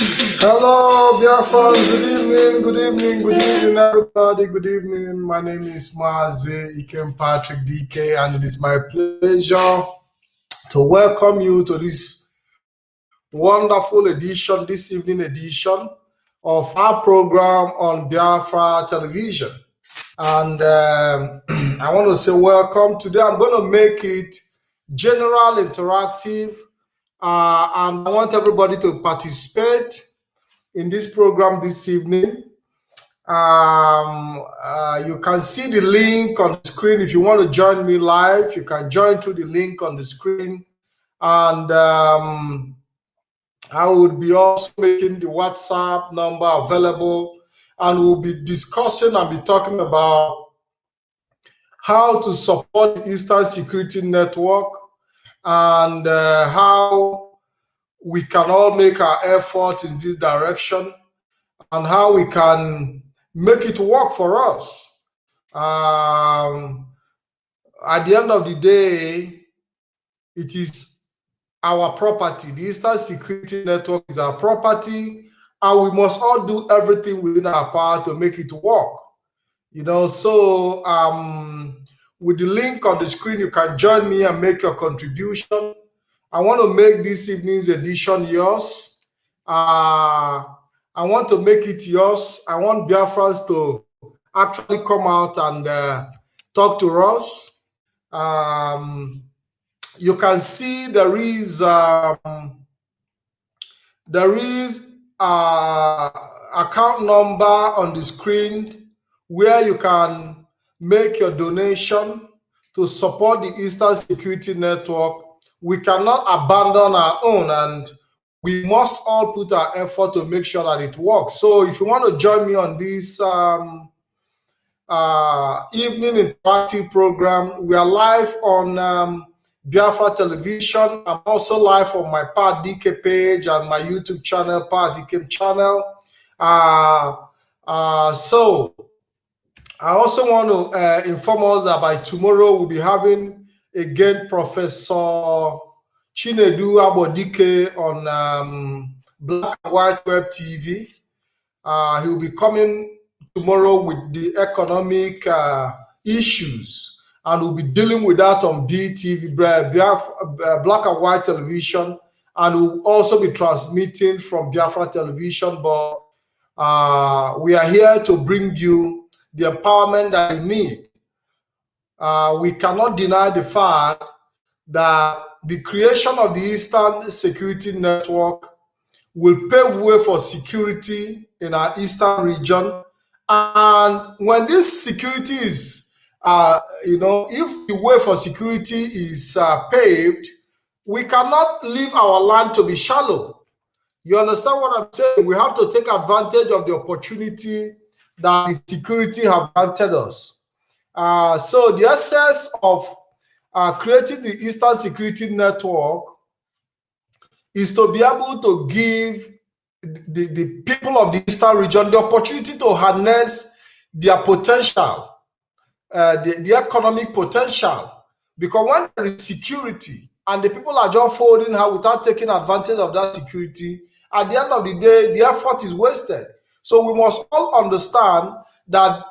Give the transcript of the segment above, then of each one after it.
Hello, dear friends. Good evening, good evening, good evening, everybody. Good evening. My name is Mazi Ikem Patrick DK, and it is my pleasure to welcome you to this wonderful edition, this evening edition of our program on Biafra Television. And I want to say welcome. Today I'm going to make it general, interactive, and I want everybody to participate in this program this evening. You can see the link on the screen. If you want to join me live, you can join through the link on the screen. And I will be also making the WhatsApp number available, and we'll be discussing and be talking about how to support the Eastern Security Network and how we can all make our effort in this direction and how we can make it work for us. At the end of the day, it is our property. The Eastern Security Network is our property, and we must all do everything within our power to make it work. So with the link on the screen, you can join me and make your contribution. I want to make this evening's edition yours. I want to make it yours. I want Biafrans to actually come out and talk to us. You can see there is account number on the screen where you can make your donation to support the Eastern Security Network. We cannot abandon our own, and we must all put our effort to make sure that it works. So if you want to join me on this evening interactive program, we are live on Biafra Television. I'm also live on my Power DK page and my YouTube channel, Power DK channel. So I also want to inform us that by tomorrow we'll be having again Professor Chinedu Abodike on Black and White Web TV. He'll be coming tomorrow with the economic issues, and we'll be dealing with that on BTV, Black and White Television, and we'll also be transmitting from Biafra Television. But we are here to bring you the empowerment that you need. We cannot deny the fact that the creation of the Eastern Security Network will pave way for security in our eastern region. And when this security is, if the way for security is paved, we cannot leave our land to be shallow. You understand what I'm saying? We have to take advantage of the opportunity that the security have granted us. So the essence of creating the Eastern Security Network is to be able to give the people of the Eastern region the opportunity to harness their potential, the economic potential. Because when there is security and the people are just folding her without taking advantage of that security, at the end of the day, the effort is wasted. So we must all understand that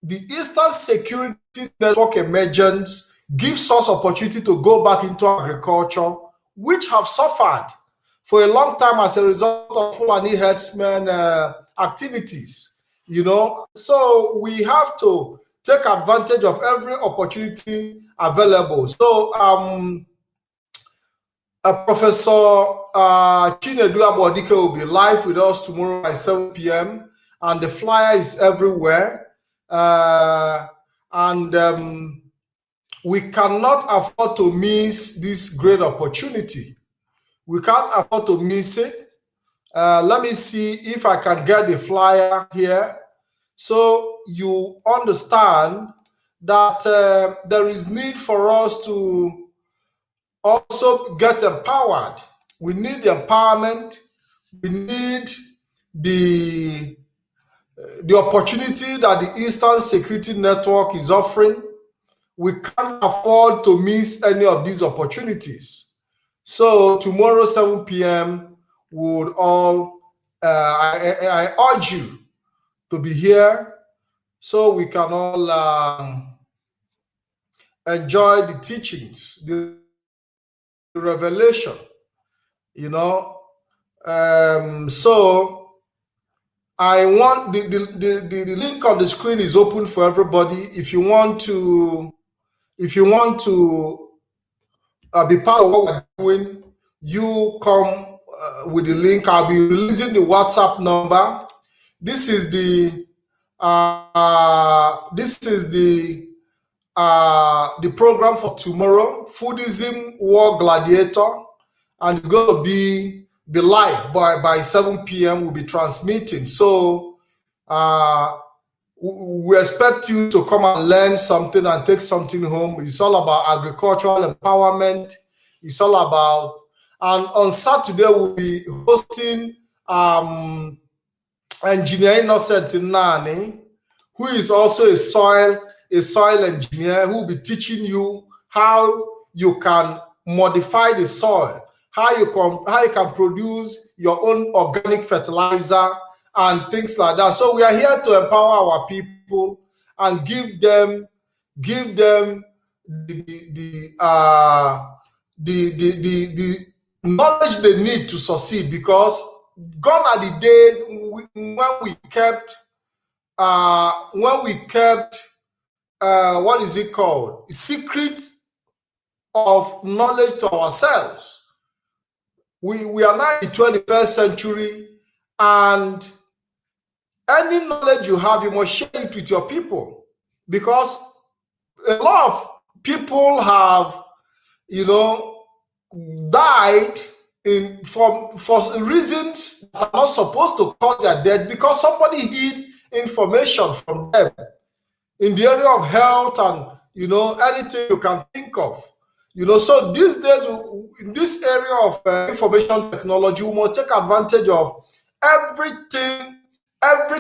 the Eastern Security Network emergence gives us opportunity to go back into agriculture, which have suffered for a long time as a result of Fulani herdsmen activities. So we have to take advantage of every opportunity available. So Professor Chinedu Abodike will be live with us tomorrow by 7 p.m. and the flyer is everywhere. We cannot afford to miss this great opportunity. We can't afford to miss it. Let me see if I can get the flyer here so you understand that there is need for us to also get empowered. We need the empowerment. We need the opportunity that the Eastern Security Network is offering. We can't afford to miss any of these opportunities. So tomorrow, 7 p.m., we would all I urge you to be here so we can all enjoy the teachings, the revelation, you know. So I want the link on the screen is open for everybody. If you want to be part of what we're doing, you come with the link. I'll be releasing the WhatsApp number. This is the program for tomorrow, Foodism War Gladiator, and it's going to be live by 7 p.m. We'll be transmitting. So we expect you to come and learn something and take something home. It's all about agricultural empowerment. It's all about, and on Saturday we'll be hosting Engineer Innocent Nani, who is also a soil engineer, who will be teaching you how you can modify the soil, how you can produce your own organic fertilizer and things like that. So we are here to empower our people and give them the knowledge they need to succeed, because gone are the days when we kept what is it called, secret of knowledge to ourselves. We are now in the 21st century, and any knowledge you have, you must share it with your people, because a lot of people have, died for reasons that are not supposed to cause their death, because somebody hid information from them in the area of health and anything you can think of. So these days, in this area of information technology, we must take advantage of every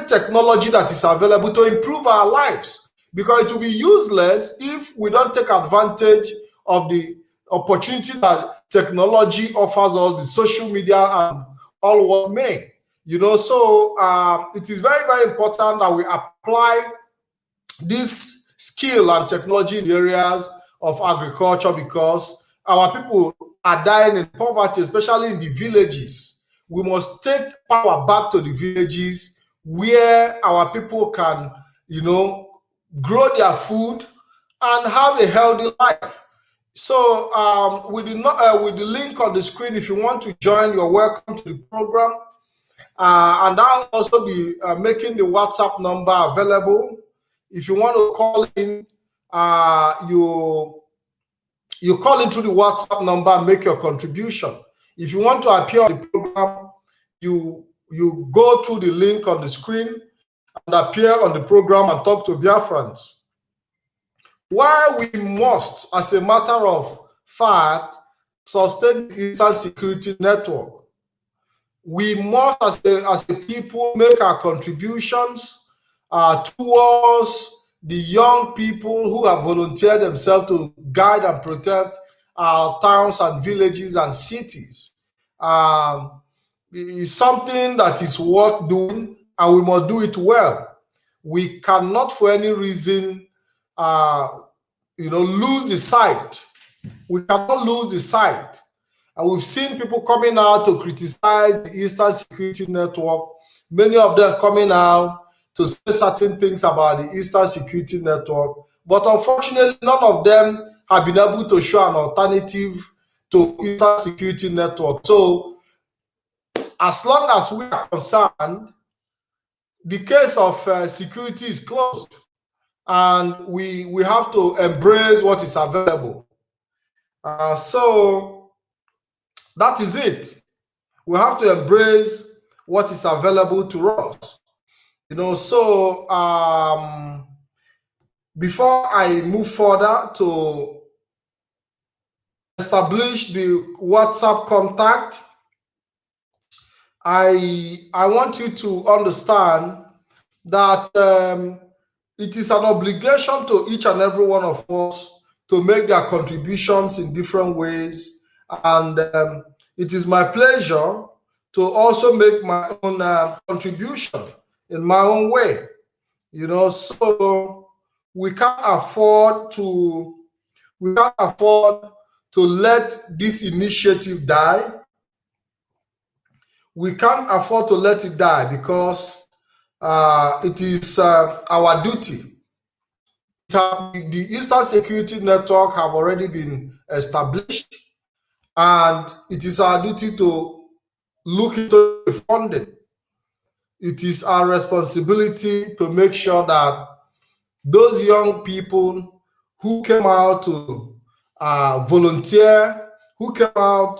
technology that is available to improve our lives, because it will be useless if we don't take advantage of the opportunity that technology offers us, the social media and all what may. So it is very, very important that we apply this skill and technology in the areas of agriculture, because our people are dying in poverty, especially in the villages. We must take power back to the villages where our people can, grow their food and have a healthy life. So with the link on the screen, if you want to join, you're welcome to the program. And I'll also be making the WhatsApp number available. If you want to call in, you call into the WhatsApp number and make your contribution. If you want to appear on the program, you go through the link on the screen and appear on the program and talk to Biafrans. Why we must, as a matter of fact, sustain the Eastern Security Network. We must, as a people, make our contributions towards the young people who have volunteered themselves to guide and protect our towns and villages and cities. It's something that is worth doing, and we must do it well. We cannot, for any reason, lose the sight. We cannot lose the sight. And we've seen people coming out to criticize the Eastern Security Network, many of them coming out to say certain things about the Eastern Security Network. But unfortunately, none of them have been able to show an alternative to Eastern Security Network. So as long as we are concerned, the case of security is closed, and we have to embrace what is available. So that is it. We have to embrace what is available to us. So before I move further to establish the WhatsApp contact, I want you to understand that it is an obligation to each and every one of us to make their contributions in different ways. And it is my pleasure to also make my own contribution in my own way. So we can't afford to let this initiative die. We can't afford to let it die because it is our duty. The Eastern Security Network have already been established, and it is our duty to look into the funding. It is our responsibility to make sure that those young people who came out to volunteer, who came out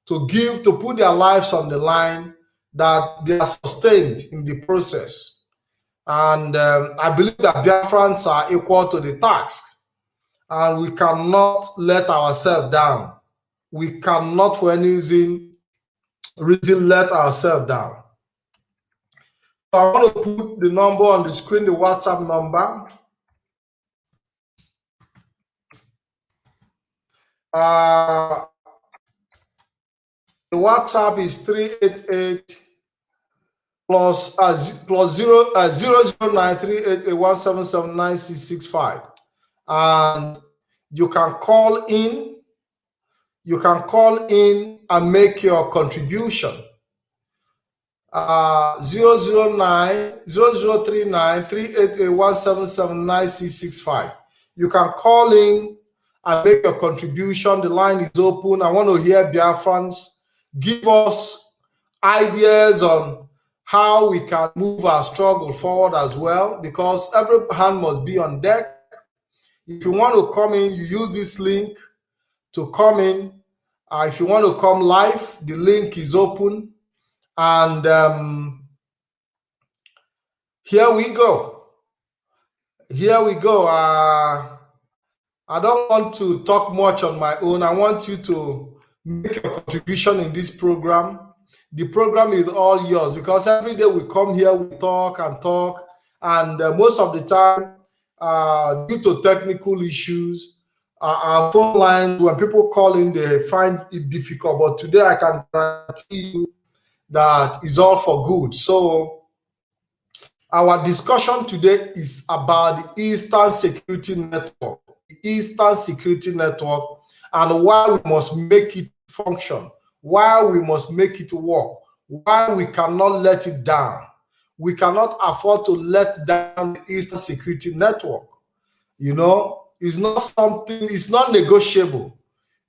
to give, to put their lives on the line, that they are sustained in the process. And I believe that Biafrans are equal to the task, and we cannot let ourselves down. We cannot, for any reason, let ourselves down. So I want to put the number on the screen, the WhatsApp number. The WhatsApp is 388 plus 0093881779665, and you can call in. You can call in and make your contribution. 00393881779665. You can call in and make your contribution. The line is open. I want to hear Biafrans give us ideas on how we can move our struggle forward as well, because every hand must be on deck. If you want to come in, you use this link to come in. If you want to come live, the link is open. And here we go. Here we go. I don't want to talk much on my own. I want you to make a contribution in this program. The program is all yours, because every day we come here, we talk and talk. And most of the time, due to technical issues, our phone lines, when people call in, they find it difficult. But today I can guarantee you that is all for good. So our discussion today is about the Eastern Security Network, and why we must make it function, why we must make it work, why we cannot let it down. We cannot afford to let down the Eastern Security Network. It's not something, it's not negotiable.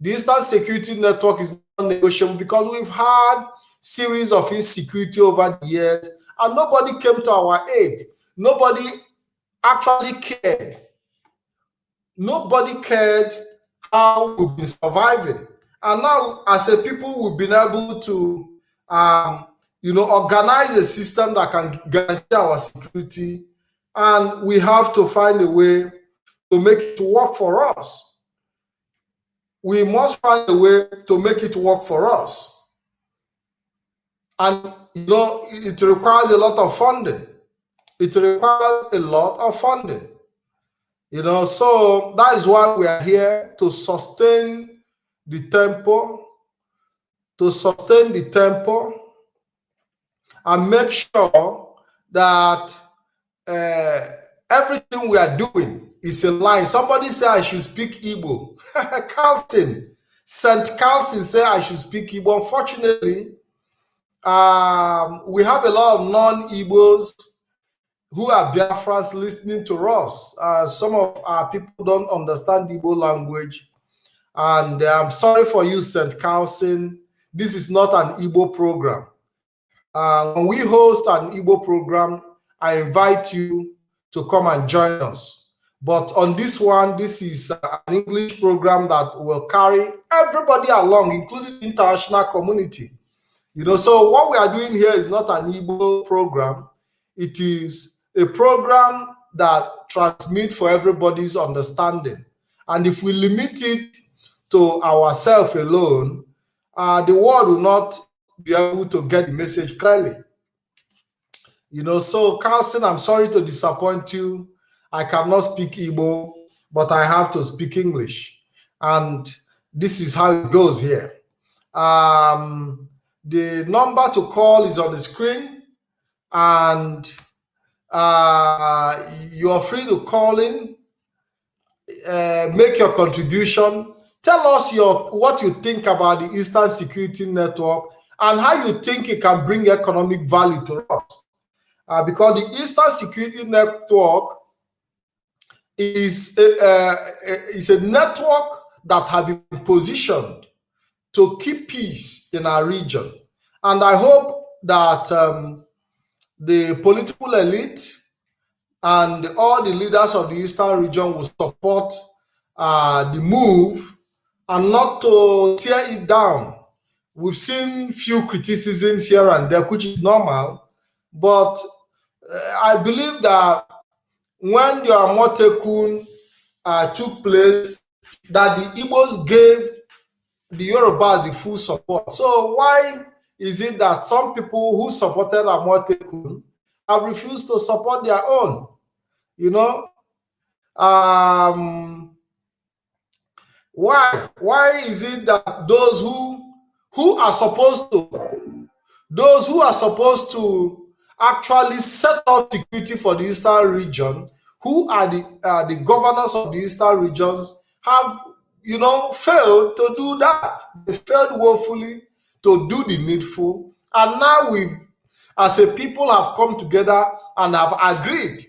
The Eastern Security Network is not negotiable because we've had series of insecurity over the years, and nobody came to our aid. Nobody actually cared. Nobody cared how we've been surviving. And now, as a people, we've been able to, organize a system that can guarantee our security, and we have to find a way to make it work for us. We must find a way to make it work for us. And, it requires a lot of funding. It requires a lot of funding. So that is why we are here, to sustain the tempo, and make sure that everything we are doing is in line. Somebody said I should speak Igbo. St. Carlson said I should speak Igbo. Unfortunately, we have a lot of non-Igbos who are Biafrans listening to us. Some of our people don't understand Igbo language. And I'm sorry for you, St. Carlson. This is not an Igbo program. When we host an Igbo program, I invite you to come and join us. But on this one, this is an English program that will carry everybody along, including the international community. So what we are doing here is not an Igbo program. It is a program that transmits for everybody's understanding. And if we limit it to ourselves alone, the world will not be able to get the message clearly. So Carlson, I'm sorry to disappoint you. I cannot speak Igbo, but I have to speak English. And this is how it goes here. The number to call is on the screen, and you are free to call in, make your contribution. Tell us what you think about the Eastern Security Network and how you think it can bring economic value to us. Because the Eastern Security Network is a network that has been positioned to keep peace in our region. And I hope that the political elite and all the leaders of the Eastern region will support the move and not to tear it down. We've seen few criticisms here and there, which is normal, but I believe that when the Amotekun took place, that the Igbos gave the Yorubas the full support. So why is it that some people who supported Amotekun have refused to support their own? You know, why is it that those who are supposed to actually set up security for the Eastern region, who are the governors of the Eastern regions, have failed to do that? They failed woefully to do the needful, and now we, as a people, have come together and have agreed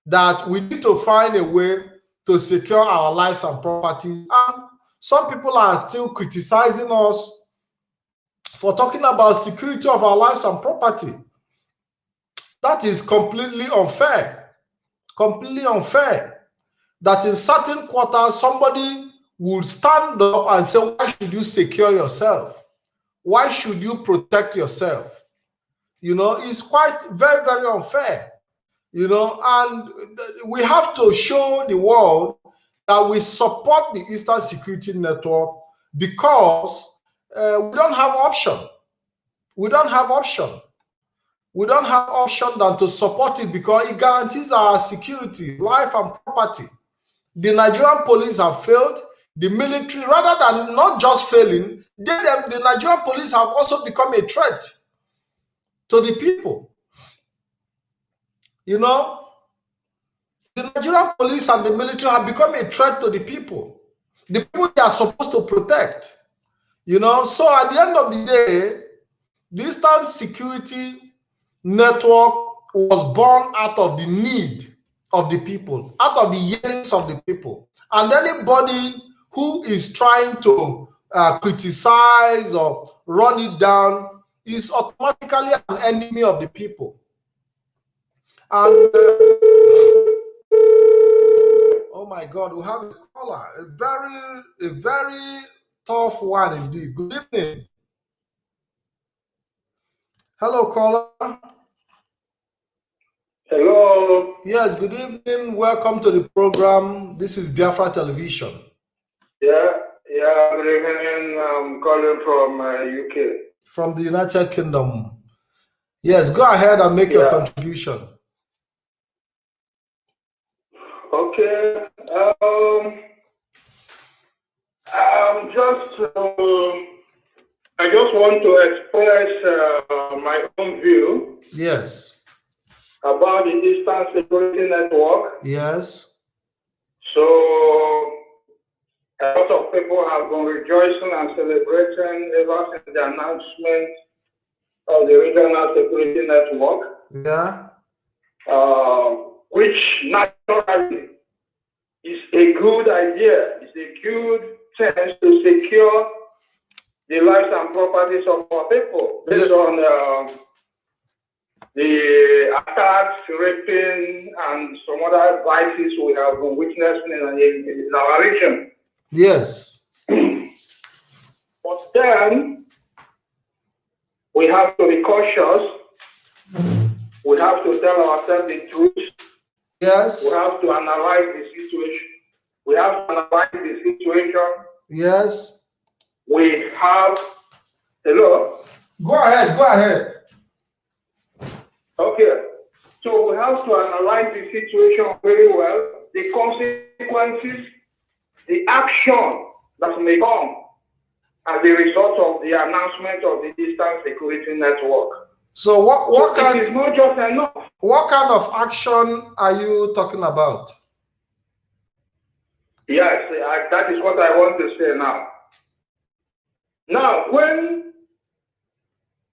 that we need to find a way to secure our lives and properties. And some people are still criticizing us for talking about security of our lives and property. That is completely unfair. Completely unfair. That in certain quarters, somebody would stand up and say, why should you secure yourself? Why should you protect yourself? It's quite very, very unfair. And we have to show the world that we support the Eastern Security Network because we don't have option. We don't have option. We don't have option than to support it because it guarantees our security, life, and property. The Nigerian police have failed. The military, rather than not just failing, the Nigerian police have also become a threat to the people. The Nigerian police and the military have become a threat to the people they are supposed to protect. So at the end of the day, the Eastern Security Network was born out of the need of the people, out of the yearnings of the people. And anybody who is trying to criticize or run it down is automatically an enemy of the people. And oh my God, we have a caller, a very tough one indeed. Good evening. Hello, caller. Hello. Yes, good evening. Welcome to the program. This is Biafra Television. Yeah, good evening. I'm calling from UK. From the United Kingdom. Yes, go ahead and make your contribution. Okay. I just want to express my own view. Yes. About the Eastern Security Network. Yes. So a lot of people have been rejoicing and celebrating ever since the announcement of the Regional Security Network. Yeah. Which naturally is a good idea. It's a good chance to secure the lives and properties of our people based on the attacks, raping, and some other vices we have been witnessing in our region. Yes. But then we have to be cautious. We have to tell ourselves the truth. Yes. We have to analyze the situation. We have to analyze the situation. Yes. We have. Hello? Go ahead. Go ahead. Okay. So we have to analyze the situation very well, the consequences, the action that may come as a result of the announcement of the Eastern Security Network. So what it is not just enough. What kind of action are you talking about? Yes, that is what I want to say now. Now, when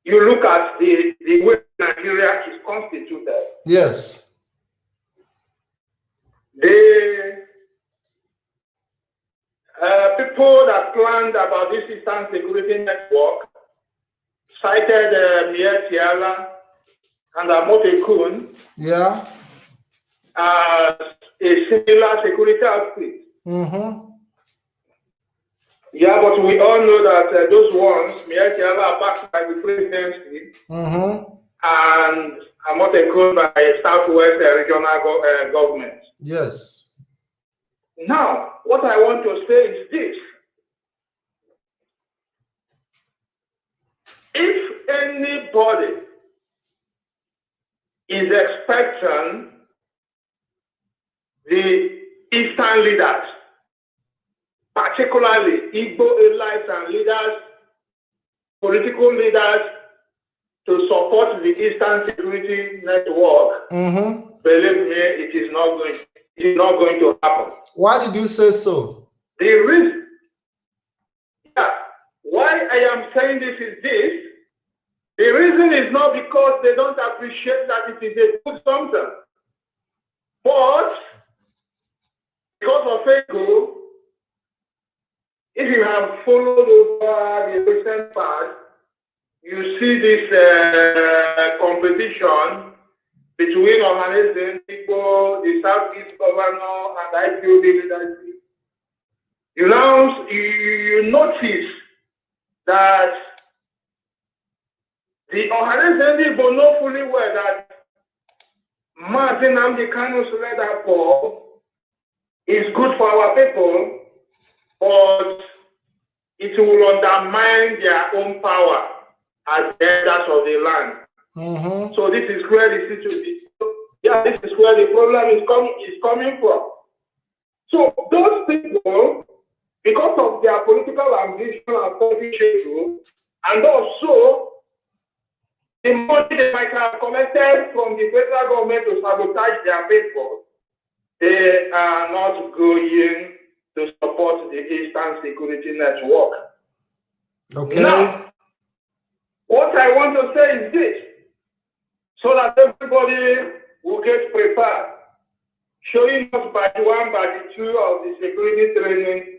you look at the way Nigeria is constituted, yes, the people that planned about this Eastern Security Network cited Mier Tiala and Amotekun yeah, as a similar security outfit. mm-hmm. Yeah, but we all know that those ones, Mier Tiala, are backed by the presidency, Mm-hmm. and Amotekun by Southwest regional government. Yes. Now, what I want to say is this. If anybody is expecting the Eastern leaders, particularly Igbo elites and leaders, political leaders, to support the Eastern Security Network, Mm-hmm. believe me, it is not going to happen. Why did you say so? The reason, why I am saying this is this. The reason is not because they don't appreciate that it is a good something, but because of ego. If you have followed over the recent past, you see this competition between Ohanese people, the Southeast governor, and IPOB leadership. You notice that the Ohanese people know fully well that Martin Nnamdi Kanu's letter for is good for our people, but it will undermine their own power as elders of the land. Mm-hmm. So this is where the situation, this is where the problem is coming from. So those people, because of their political ambition and selfish ego, and also the money they might have collected from the federal government to sabotage their people, they are not going to support the Eastern Security Network. Okay. Now, what I want to say is this, so that everybody will get prepared. Showing us by one, by the two of the security training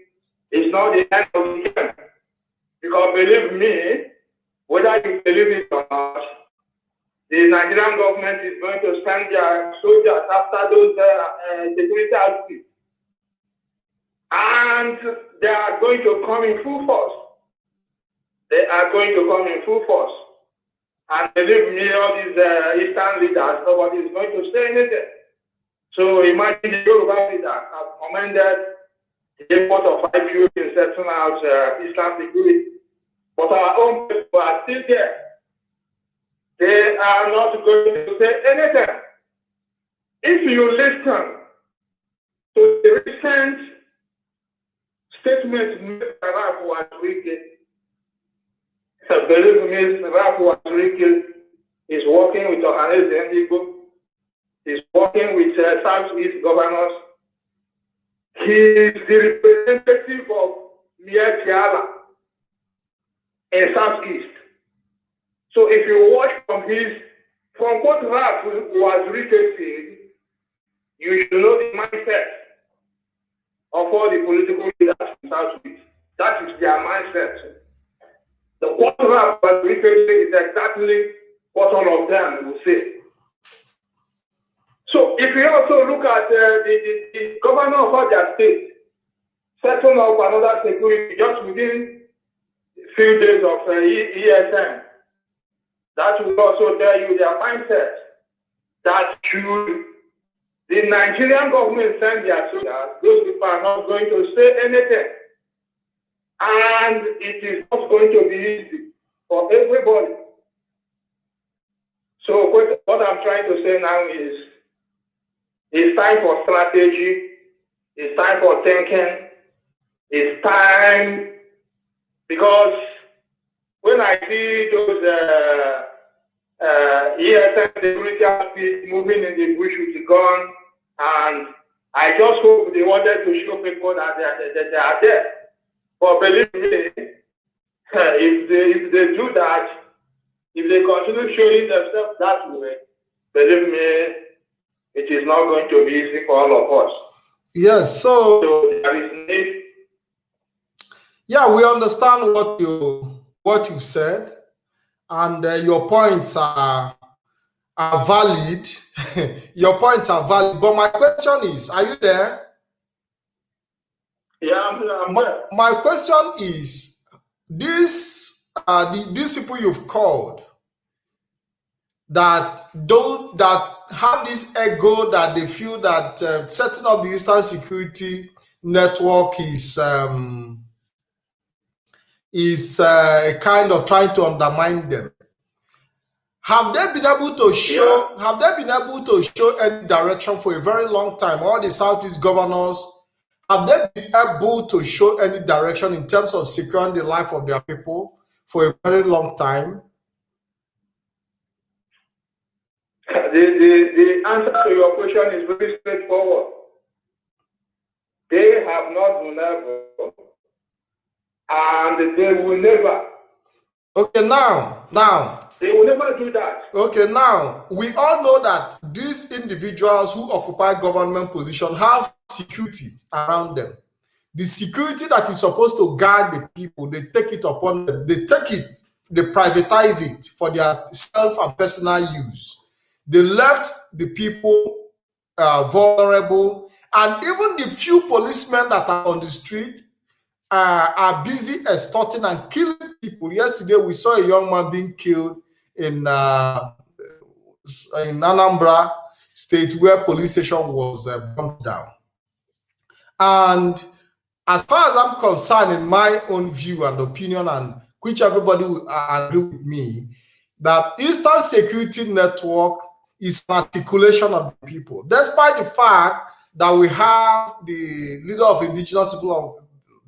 is not the end of the game. Because believe me, whether you believe it or not, the Nigerian government is going to send their soldiers after those security outfits. And they are going to come in full force. They are going to come in full force. And believe me, all these Eastern leaders, nobody is going to say anything. So imagine the Yoruba leaders have commended the effort of IPOB in setting out Eastern security. But our own people are still there. They are not going to say anything. If you listen to the recent statement made by Rafu Azurike, believe me, Rafu Azurike is working with Ohanese Ndigo, is working with Southeast governors. He is the representative of Mier Tiala in Southeast. So if you watch from what Rafu was saying, you should know the mindset of all the political leaders in Southeast. That is their mindset. The what Rafu was saying is exactly what all of them will say. So if you also look at the governor of other states, setting up another security just within a few days of ESM, that will also tell you their mindset. That should the Nigerian government send their soldiers, those people are not going to say anything. And it is not going to be easy for everybody. So what I'm trying to say now is, it's time for strategy, it's time for thinking, it's time Because when I see those ESN security outfits moving in the bush with the gun, and I just hope they wanted to show people that they are there. But believe me, if they do that, if they continue showing themselves that way, believe me, it is not going to be easy for all of us. Yes, so there is need. Yeah, we understand what you said, and your points are valid. Your points are valid. But my question is, are you there? Yeah, I'm there. My question is, these people you've called that have this ego that they feel that setting up the Eastern Security Network is a kind of trying to undermine them. Have they been able to show? Yeah. Have they been able to show any direction for a very long time? All the Southeast governors, have they been able to show any direction in terms of securing the life of their people for a very long time? The answer to your question is very straightforward. They have not been able, and they will never. Okay, now. They will never do that. Okay, now, we all know that these individuals who occupy government positions have security around them. The security that is supposed to guard the people, they take it upon them. They take it, they privatize it for their self and personal use. They left the people vulnerable, and even the few policemen that are on the street are busy extorting and killing people. Yesterday, we saw a young man being killed in Anambra State, where police station was burnt down. And as far as I'm concerned, in my own view and opinion, and which everybody will agree with me, that Eastern Security Network is an articulation of the people. Despite the fact that we have the leader of indigenous people of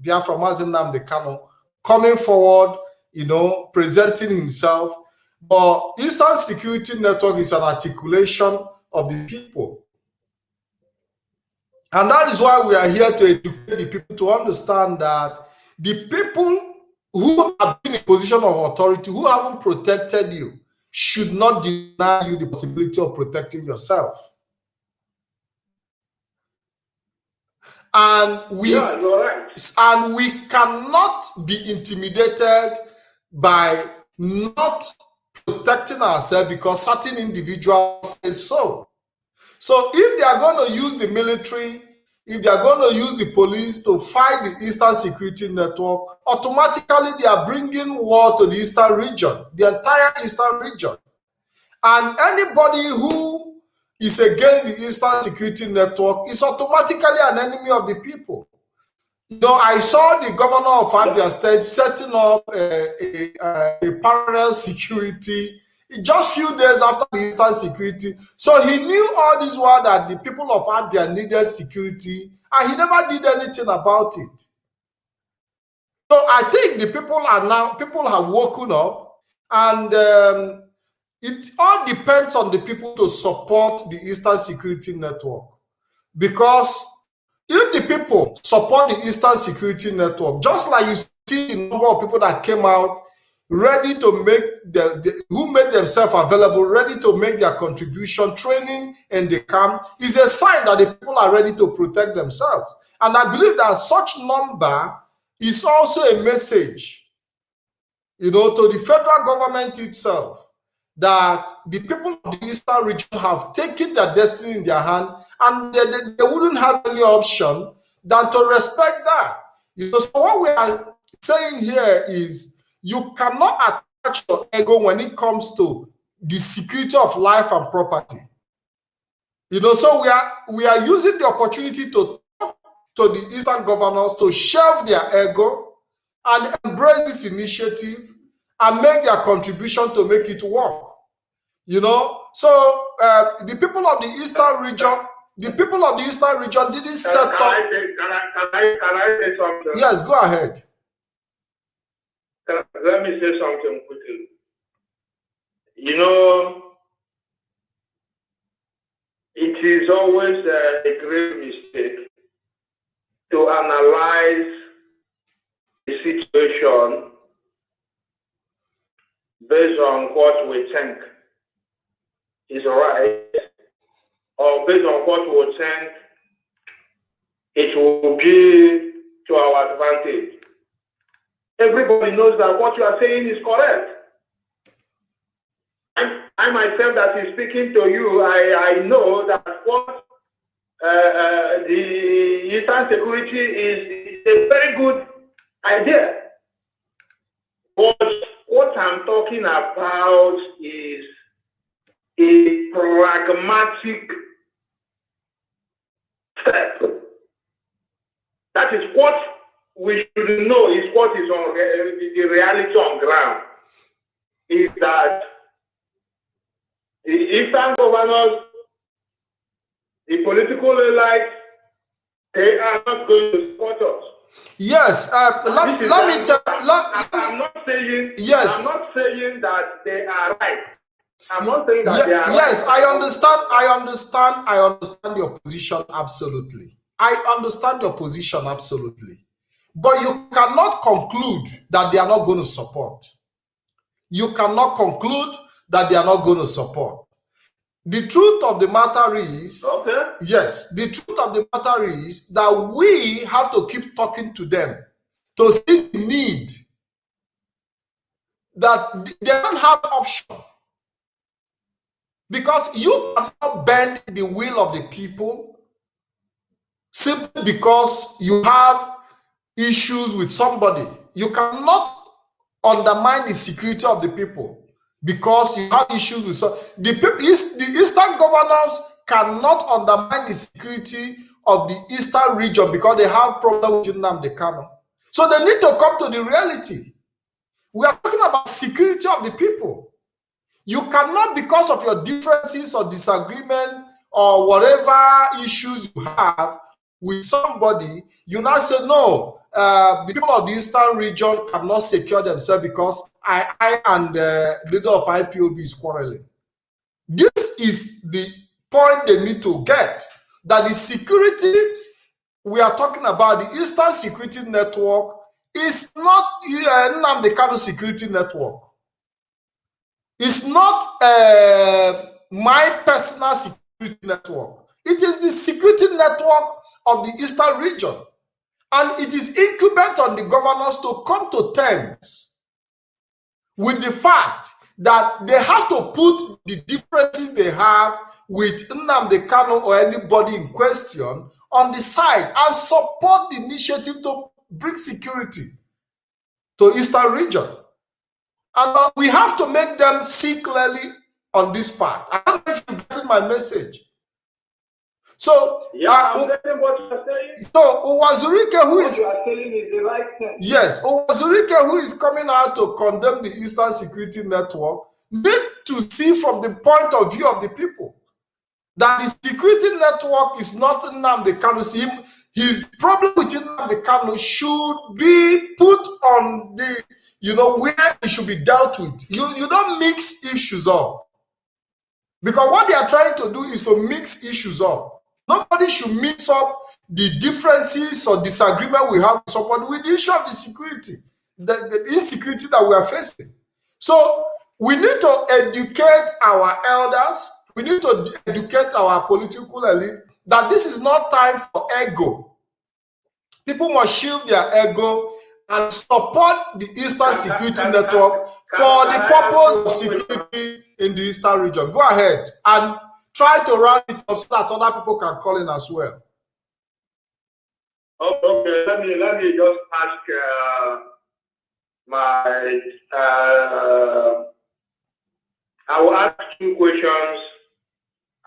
Biafra, Mazi Nnamdi Kanu, coming forward, presenting himself, but Eastern Security Network is an articulation of the people. And that is why we are here to educate the people to understand that the people who have been in a position of authority, who haven't protected you, should not deny you the possibility of protecting yourself. And you're right. And we cannot be intimidated by not protecting ourselves because certain individuals say so. So if they are going to use the military, if they are going to use the police to fight the Eastern Security Network, automatically they are bringing war to the Eastern region, the entire Eastern region. And anybody who is against the Eastern Security Network is automatically an enemy of the people. I saw the governor of Abia State setting up a parallel security just few days after the Eastern Security. So he knew all this while that the people of Abia needed security, and he never did anything about it. So I think the people have woken up, and it all depends on the people to support the Eastern Security Network. Because if the people support the Eastern Security Network, just like you see the number of people that came out ready to make who made themselves available, ready to make their contribution, training in the camp, is a sign that the people are ready to protect themselves. And I believe that such number is also a message, to the federal government itself, that the people of the Eastern region have taken their destiny in their hand, and they wouldn't have any option than to respect that. So what we are saying here is, you cannot attach your ego when it comes to the security of life and property. So we are using the opportunity to talk to the Eastern governors to shelve their ego and embrace this initiative and make their contribution to make it work. So the people of the Eastern region, didn't set up. Can I say something? Yes, go ahead. let me say something quickly. You know, it is always a great mistake to analyze the situation based on what we think is right, or based on what we think it will be to our advantage. Everybody knows that what you are saying is correct. I myself that is speaking to you, I know that what the Eastern security is a very good idea. But what I'm talking about is a pragmatic step. That is what we should know is what is on the reality on ground. Is that the Eastern governors, the political elites, they are not going to support us. Yes, let me tell. I'm not saying. Yes. I'm not saying that they are right. I'm not saying that they are yes, right. I understand your position absolutely. I understand your position absolutely. But you cannot conclude that they are not going to support. You cannot conclude that they are not going to support. The truth of the matter is, okay. Yes, the truth of the matter is that we have to keep talking to them to see the need that they don't have option. Because you cannot bend the will of the people simply because you have issues with somebody. You cannot undermine the security of the people because you have issues with the Eastern governors cannot undermine the security of the Eastern region because they have problems with Nnamdi Kanu. So they need to come to the reality. We are talking about security of the people. You cannot, because of your differences or disagreement or whatever issues you have with somebody, you now say, no, the people of the Eastern region cannot secure themselves because I and the leader of IPOB is quarreling. This is the point they need to get, that the security we are talking about, the Eastern Security Network, is not Nnamdi Kanu Security Network. It's not my personal security network. It is the security network of the Eastern region. And it is incumbent on the governors to come to terms with the fact that they have to put the differences they have with Nnamdi Kanu or anybody in question on the side and support the initiative to bring security to Eastern region. And we have to make them see clearly on this part. I don't know if you're getting my message. So, yeah, I'm getting what you're saying. So, Uwazurike, who is... What you are saying is the right thing. Yes, Uwazurike, who is coming out to condemn the Eastern Security Network, need to see from the point of view of the people that the security network is not Nnamdi Kanu. His problem with Nnamdi Kanu should be put on the, where it should be dealt with. You don't mix issues up. Because what they are trying to do is to mix issues up. Nobody should mix up the differences or disagreement we have with somebody with the issue of the security, the insecurity that we are facing. So we need to educate our elders, we need to educate our political elite that this is not time for ego. People must shield their ego and support the Eastern Security Network for the purpose of security in the Eastern region. Go ahead and try to round it up so that other people can call in as well. Okay, let me just ask I will ask two questions.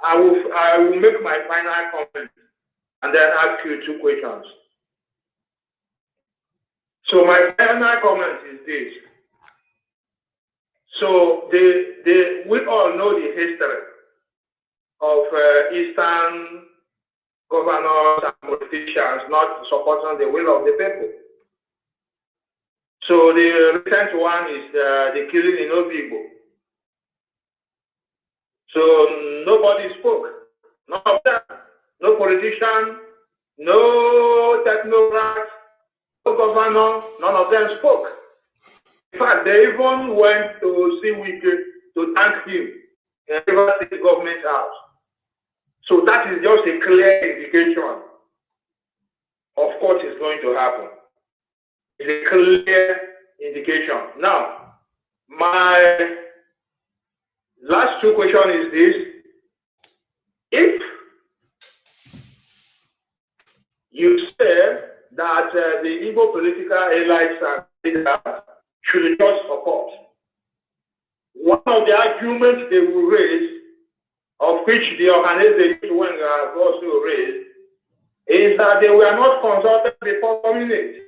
I will make my final comment and then ask you two questions. So my final comment is this. So we all know the history of Eastern governors and politicians not supporting the will of the people. So the recent one is the killing in OBIGBO. So nobody spoke. None of them. No politician, no technocrat, no governor, none of them spoke. In fact, they even went to see Wike to thank him in River State Government House. So that is just a clear indication of what is going to happen. It's a clear indication. Now, my last two questions is this. If you say that the Igbo political elites and leaders should just support, one of the arguments they will raise, of which the organization have also raised, is that they were not consulted before coming in.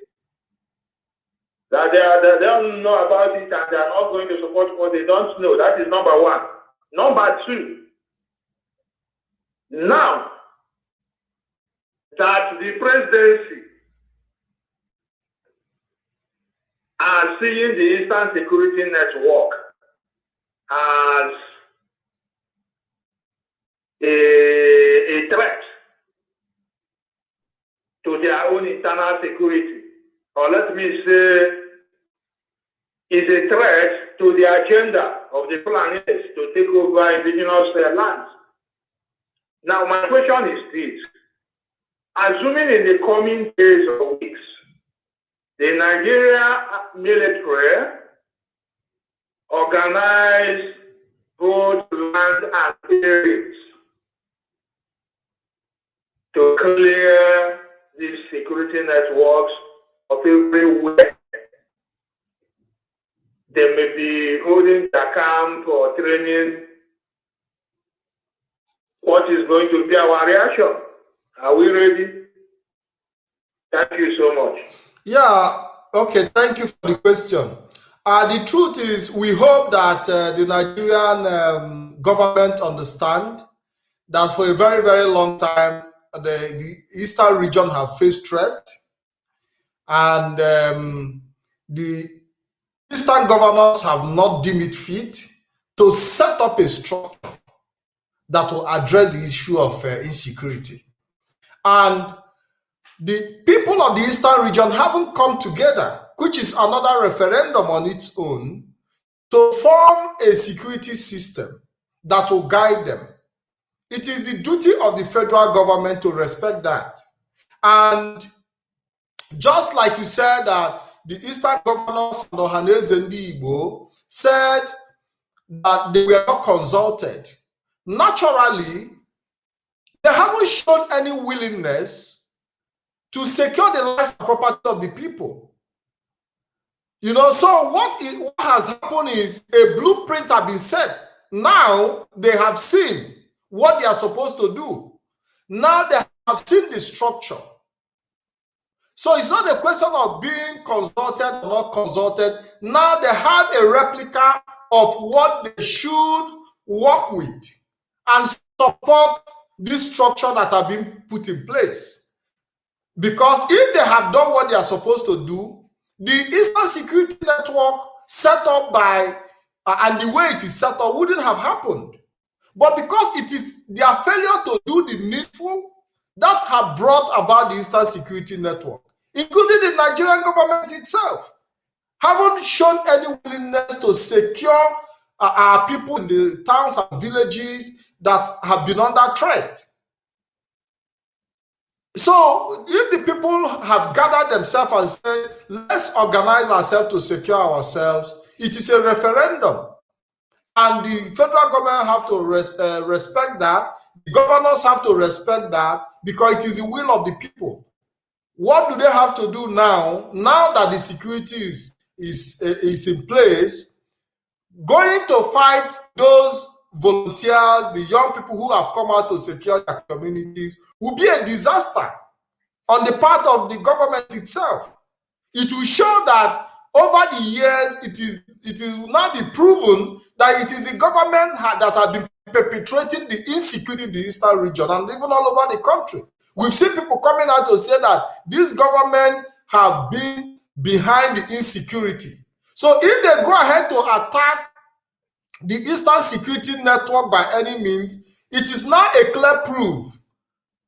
That they don't know about it and they are not going to support what they don't know. That is number one. Number two, now that the presidency are seeing the Eastern Security Network as a threat to their own internal security, or let me say, is a threat to the agenda of the plan is to take over indigenous lands. Now, my question is this. Assuming in the coming days or weeks, the Nigeria military organize both land and areas to clear these security networks of everywhere. They may be holding their camp or training. What is going to be our reaction? Are we ready? Thank you so much. Yeah, okay, thank you for the question. The truth is, we hope that the Nigerian government understand that for a very, very long time, the Eastern region have faced threat, and the Eastern governors have not deemed it fit to set up a structure that will address the issue of insecurity. And the people of the Eastern region haven't come together, which is another referendum on its own, to form a security system that will guide them. It is the duty of the federal government to respect that. And just like you said that the Eastern governors and Ohaneze Igbo said that they were not consulted, naturally, they haven't shown any willingness to secure the lives and property of the people. You know, so what has happened is a blueprint has been set. Now they have seen what they are supposed to do. Now they have seen the structure. So it's not a question of being consulted or not consulted. Now they have a replica of what they should work with and support this structure that have been put in place. Because if they have done what they are supposed to do, the Eastern Security Network set up by, and the way it is set up wouldn't have happened. But because it is their failure to do the needful that have brought about the Eastern Security Network, including the Nigerian government itself, haven't shown any willingness to secure our people in the towns and villages that have been under threat. So if the people have gathered themselves and said, let's organize ourselves to secure ourselves, it is a referendum. And the federal government have to respect that. The governors have to respect that because it is the will of the people. What do they have to do now? Now that the security is in place, going to fight those volunteers, the young people who have come out to secure their communities, will be a disaster on the part of the government itself. It will show that over the years, it will now be proven that it is the government that have been perpetrating the insecurity in the Eastern region and even all over the country. We've seen people coming out to say that this government have been behind the insecurity. So if they go ahead to attack the Eastern Security Network by any means, it is now a clear proof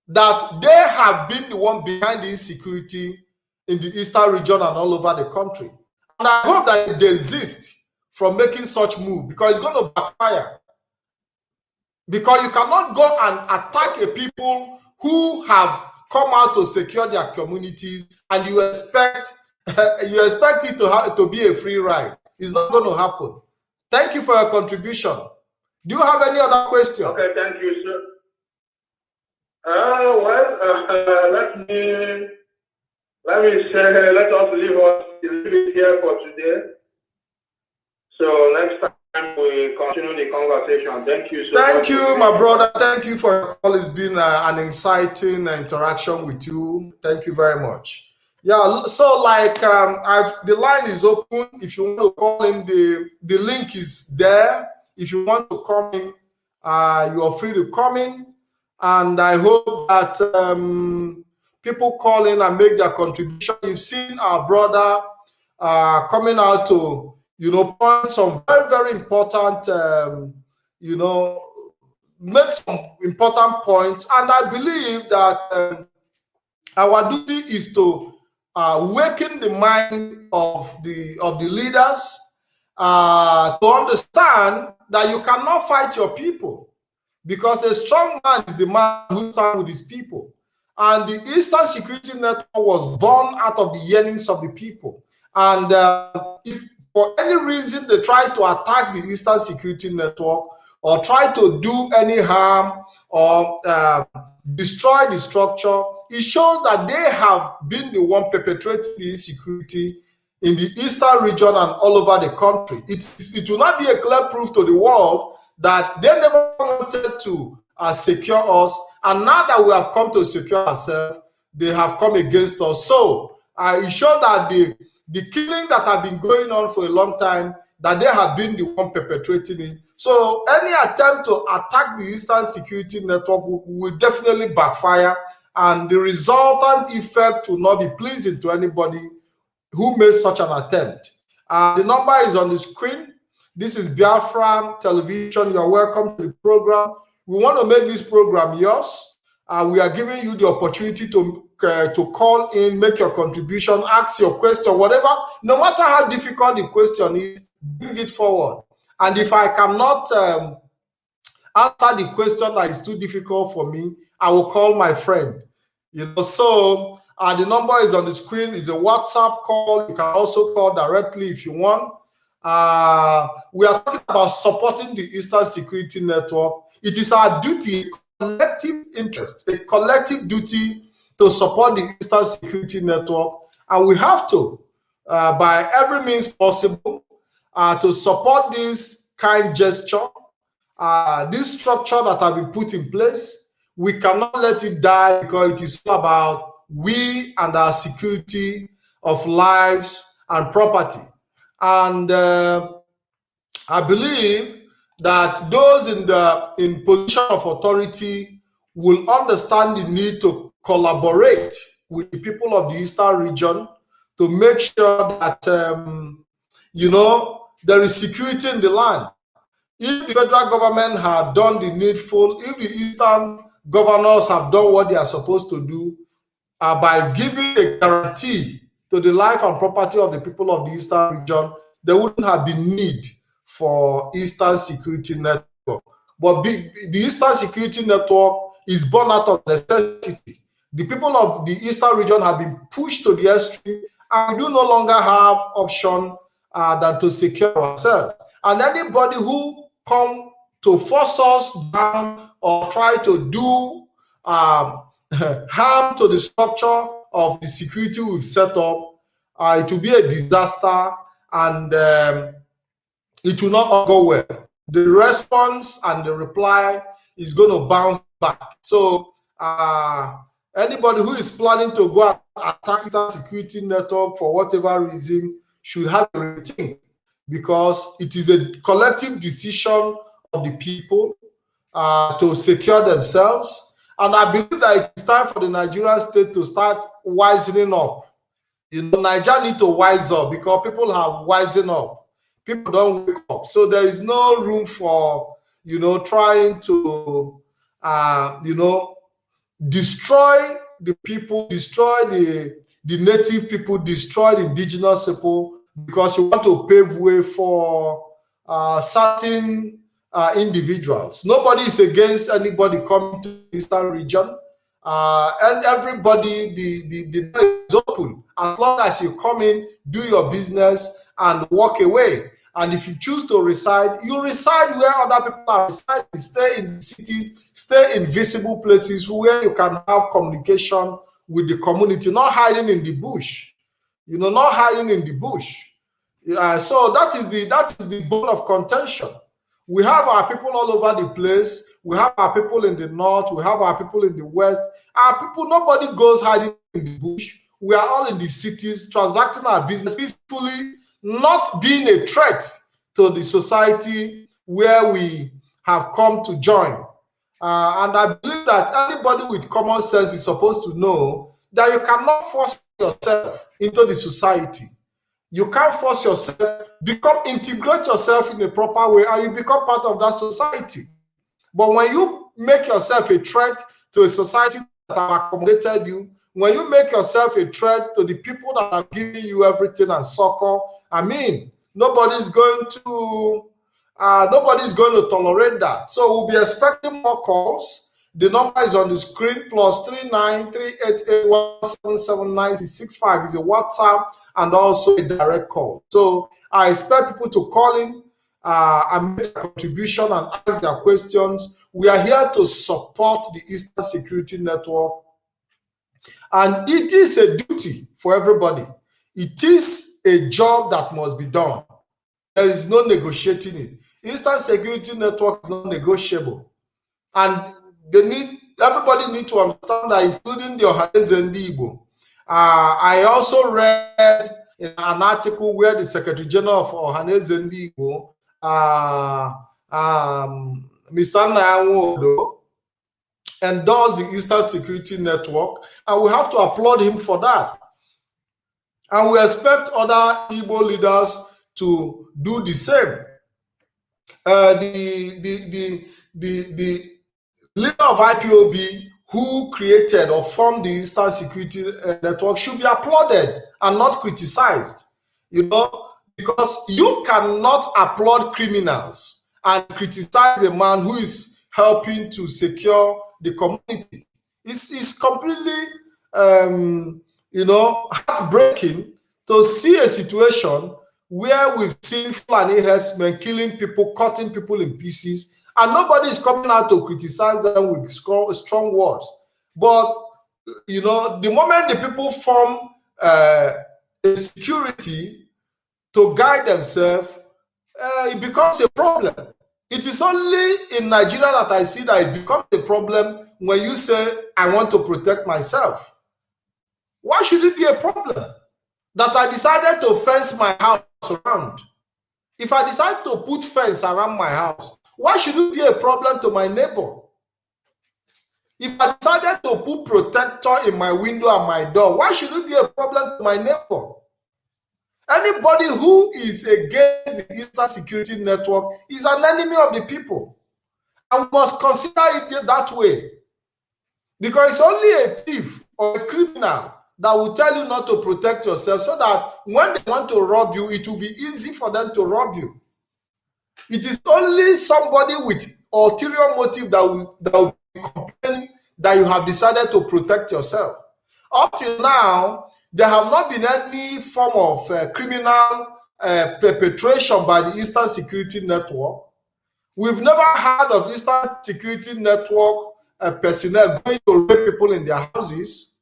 that they have been the one behind the insecurity in the Eastern region and all over the country. And I hope that they desist from making such move, because it's going to backfire. Because you cannot go and attack a people who have come out to secure their communities, and you expect it to be a free ride. It's not going to happen. Thank you for your contribution. Do you have any other question? Okay, thank you, sir. Let me say, let us leave it here for today. So next time we continue the conversation. Thank you so much. Thank you, my brother. Thank you for your call. It's been an exciting interaction with you. Thank you very much. Yeah, so like the line is open. If you want to call in, the link is there. If you want to come in, you are free to come in. And I hope that people call in and make their contribution. You've seen our brother coming out to, point some very, very important, make some important points. And I believe that our duty is to awaken the mind of the leaders to understand that you cannot fight your people, because a strong man is the man who stands with his people. And the Eastern Security Network was born out of the yearnings of the people. And if for any reason they try to attack the Eastern Security Network or try to do any harm or destroy the structure, it shows that they have been the one perpetrating the insecurity in the Eastern region and all over the country. It will not be a clear proof to the world that they never wanted to secure us, and now that we have come to secure ourselves, they have come against us. So it shows that the killing that have been going on for a long time, that they have been the one perpetrating it. So any attempt to attack the Eastern Security Network will definitely backfire, and the resultant effect will not be pleasing to anybody who made such an attempt. The number is on the screen. This is Biafra Television. You are welcome to the program. We want to make this program yours. We are giving you the opportunity to call in, make your contribution, ask your question, whatever. No matter how difficult the question is, bring it forward. And if I cannot answer the question that is too difficult for me, I will call my friend. So the number is on the screen. It's a WhatsApp call. You can also call directly if you want. We are talking about supporting the Eastern Security Network. It is our duty, collective interest, a collective duty to support the Eastern Security Network, and we have to, by every means possible, to support this kind gesture, this structure that have been put in place. We cannot let it die, because it is all about we and our security of lives and property. And I believe that those in position of authority will understand the need to collaborate with the people of the Eastern region to make sure that there is security in the land. If the federal government had done the needful, if the Eastern governors have done what they are supposed to do, by giving a guarantee to the life and property of the people of the Eastern region, there wouldn't have been need for Eastern Security Network. But the Eastern Security Network is born out of necessity. The people of the Eastern region have been pushed to the extreme, and we do no longer have option than to secure ourselves. And anybody who come to force us down or try to do harm to the structure of the security we've set up, it will be a disaster, and it will not go well. The response and the reply is going to bounce back. So anybody who is planning to go and attack the security network for whatever reason should have a rethink, because it is a collective decision of the people to secure themselves. And I believe that it is time for the Nigerian state to start wisening up. You know, Nigeria need to wise up because people have wisen up. People don't wake up. So there is no room for, you know, trying to, you know, destroy the people, destroy the native people, destroy the indigenous people because you want to pave way for certain individuals. Nobody is against anybody coming to the eastern region. And everybody, the door is open. As long as you come in, do your business, and walk away. And if you choose to reside, you reside where other people are residing. Stay in cities, stay in visible places where you can have communication with the community, not hiding in the bush. You know, not hiding in the bush. So that is the bone of contention. We have our people all over the place. We have our people in the north. We have our people in the west. Our people, nobody goes hiding in the bush. We are all in the cities, transacting our business peacefully, not being a threat to the society where we have come to join. And I believe that anybody with common sense is supposed to know that you cannot force yourself into the society. You can't force yourself, integrate yourself in a proper way, and you become part of that society. But when you make yourself a threat to a society that have accommodated you, when you make yourself a threat to the people that are giving you everything and succor, I mean, nobody's going to tolerate that. So we'll be expecting more calls. The number is on the screen, +39 388177965 is a WhatsApp and also a direct call. So I expect people to call in and make a contribution and ask their questions. We are here to support the Eastern Security Network, and it is a duty for everybody. It is a job that must be done. There is no negotiating it. Eastern Security Network is not negotiable, and everybody need to understand that, including the Ohaneze Igbo. I also read in an article where the Secretary General of Ohaneze Igbo, Mr. Nyanwodo, endorsed the Eastern Security Network, and we have to applaud him for that. And we expect other Igbo leaders to do the same. The leader of IPOB who created or formed the Eastern Security Network should be applauded and not criticized, you know, because you cannot applaud criminals and criticize a man who is helping to secure the community. It's completely, you know, heartbreaking to see a situation where we've seen Fulani herdsmen killing people, cutting people in pieces, and nobody is coming out to criticize them with strong words. But, you know, the moment the people form a security to guide themselves, it becomes a problem. It is only in Nigeria that I see that it becomes a problem when you say, I want to protect myself. Why should it be a problem that I decided to fence my house around? If I decide to put fence around my house, why should it be a problem to my neighbor? If I decided to put protector in my window and my door, why should it be a problem to my neighbor? Anybody who is against the Eastern Security Network is an enemy of the people. And we must consider it that way. Because it's only a thief or a criminal that will tell you not to protect yourself, so that when they want to rob you, it will be easy for them to rob you. It is only somebody with ulterior motive that will be complaining that you have decided to protect yourself. Up till now, there have not been any form of criminal perpetration by the Eastern Security Network. We've never heard of Eastern Security Network personnel going to rape people in their houses.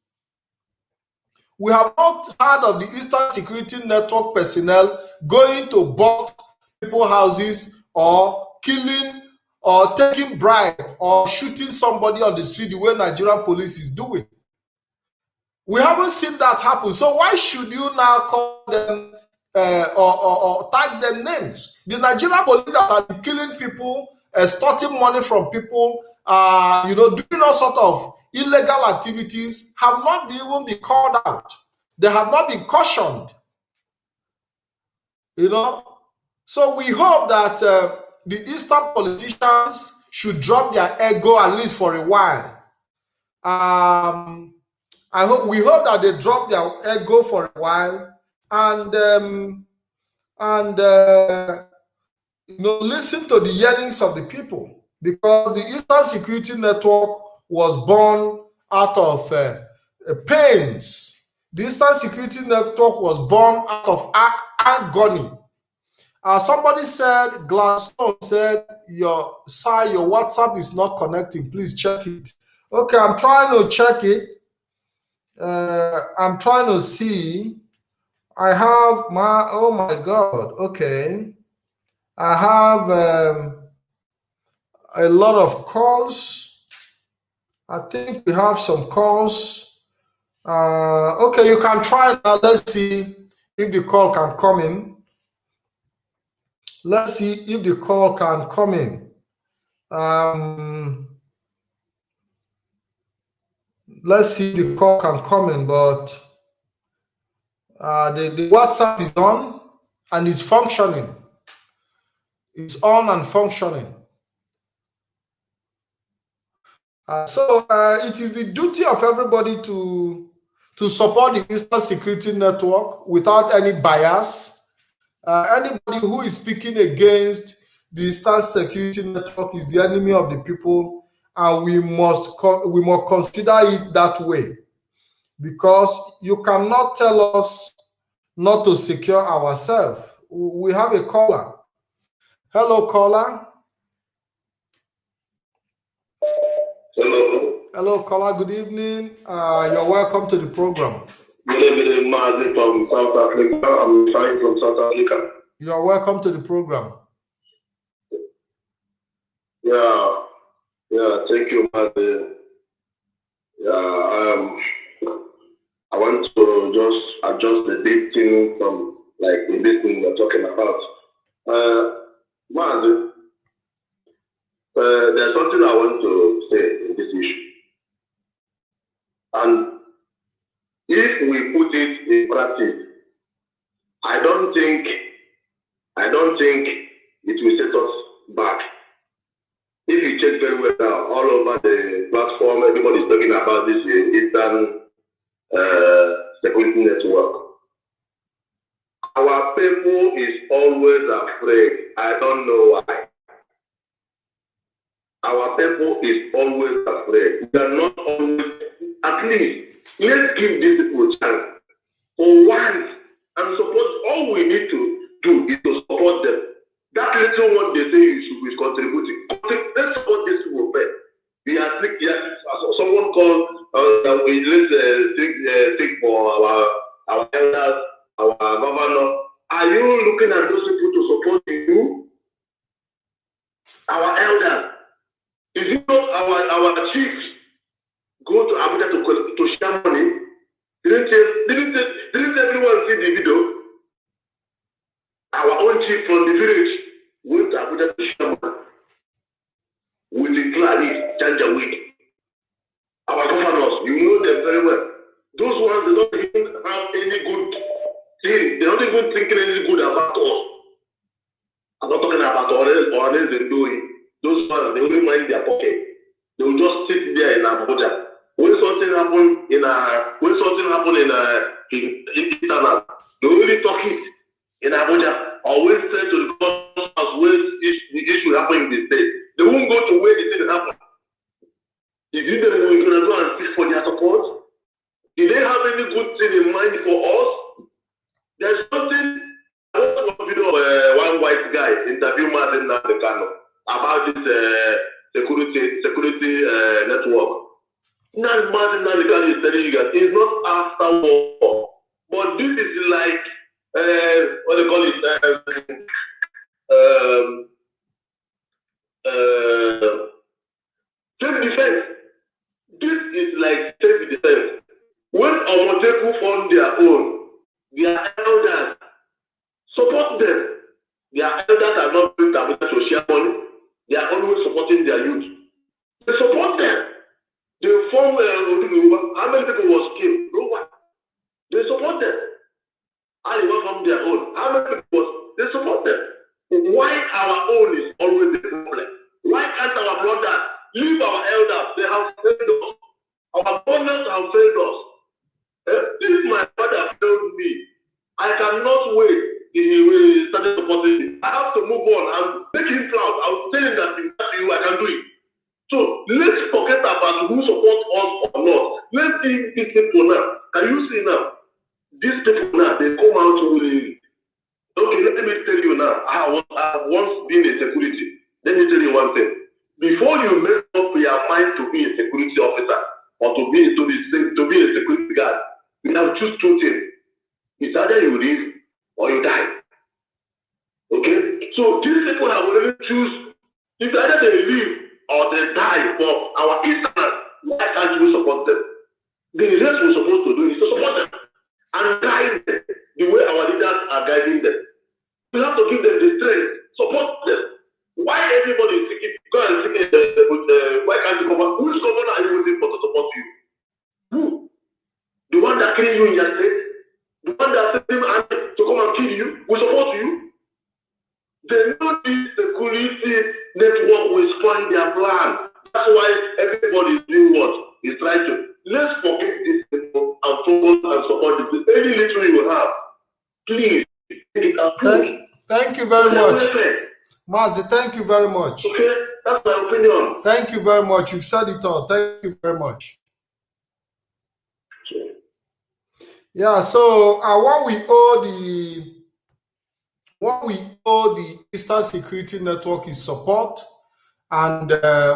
We have not heard of the Eastern Security Network personnel going to bust people's houses or killing or taking bribe or shooting somebody on the street the way Nigerian police is doing. We haven't seen that happen. So why should you now call them or tag them names? The Nigerian police that have been killing people, extorting money from people, you know, doing all sorts of illegal activities have not even been called out. They have not been cautioned, you know. So we hope that the Eastern politicians should drop their ego at least for a while. We hope that they drop their ego for a while and listen to the yearnings of the people, because the Eastern Security Network was born out of pains. The Eastern Security Network was born out of agony. Somebody said, Gladstone said, your WhatsApp is not connecting. Please check it. Okay, I'm trying to check it. I'm trying to see. I have oh my God. Okay. I have a lot of calls. I think we have some calls. Okay, you can try now. Let's see if the call can come in. Let's see if the call can come in. Let's see if the call can come in, but the WhatsApp is on and it's functioning. It's on and functioning. So it is the duty of everybody to support the Eastern Security Network without any bias. Anybody who is speaking against the Eastern Security Network is the enemy of the people, and we must consider it that way, because you cannot tell us not to secure ourselves. We have a caller. Hello, caller. Hello. Hello, caller. Good evening. You're welcome to the program. Good evening, Mazi from South Africa. I'm flying from South Africa. You're welcome to the program. Yeah, thank you, Mazi. Yeah, I want to just adjust the big thing from like the big thing we're talking about. Mazi, there's something I want to say in this issue. And if we put it in practice, I don't think it will set us back. If you check very well now, all over the platform, everybody is talking about this Eastern Security Network. Our people is always afraid. I don't know why. Our people is always afraid. We are not always, at least, let's give these people a chance. For once, and suppose all we need to do is to support them. That little what they say is contributing. Let's support these people first. We are sick here. Someone called, let's think for our elders, our governor. Are you looking at those people to support you? Our elders. If you know our chiefs go to Abuja to share money, didn't everyone see the video? Our own chief from the village went to Abuja to share money with the Clarice Janjaweed. Our governors, you know them very well. Those ones, they don't even have any good thing. They're not even thinking anything good about us. I'm not talking about all else they're doing. Those ones, they only mind their pocket. They will just sit there in Abuja. When something happen in internal, they will only talk it in Abuja. Always say to the government house where the issue happen in the state. They won't go to where the thing happen. Is it that we're going to go and seek for their support? Did they have any good thing in mind for us? There's something. I watched a video of one white guy interview Martin Nandekano about this security network. Now Martin Nandekano is telling you guys it's not after war, but this is like what they call it self-defense. This is like self-defense. When Omoteku form their own, their elders support them. Their elders are not going to share money. They are always supporting their youth. They support them. They form how many people was killed? No one. They support support them. I welcome their own. How many people they support them? Why our own is always the problem? Why can't our brothers leave our elders? They have failed us. Our governors have failed us. If my father failed me, I cannot wait till he started supporting me. I have to move on and make him proud. I will tell him that if that's you, I can do it. So let's forget about who supports us or not. Let's see these people now. Can you see now? These people now, they come out to okay, let me tell you now. I have once been a security. Let me tell you one thing. Before you make up your mind to be a security officer or to be a security guard, you have to choose two things. It's either you live or you die. Okay? So these people have already choose. It's either they live or they die for our Easterners. Why can't we support them? The rest we're supposed to do is to support them and guide them the way our leaders are guiding them. We have to give them the strength, support them. Why everybody is seeking, go and seek why can't you come back? Which governor are you waiting for to support you? Who? The one that killed you in your state? The one that sent him to come and kill you? We support you? They know this security network will spoil their plan. That's why everybody is doing what? Is trying to. Let's forget this people and focus and support this. Any little you have, please take it up. Thank you very much. Mazi, thank you very much. Okay, that's my opinion. Thank you very much. You've said it all. Thank you very much. Okay. Yeah, so what we owe the Eastern Security Network is support, and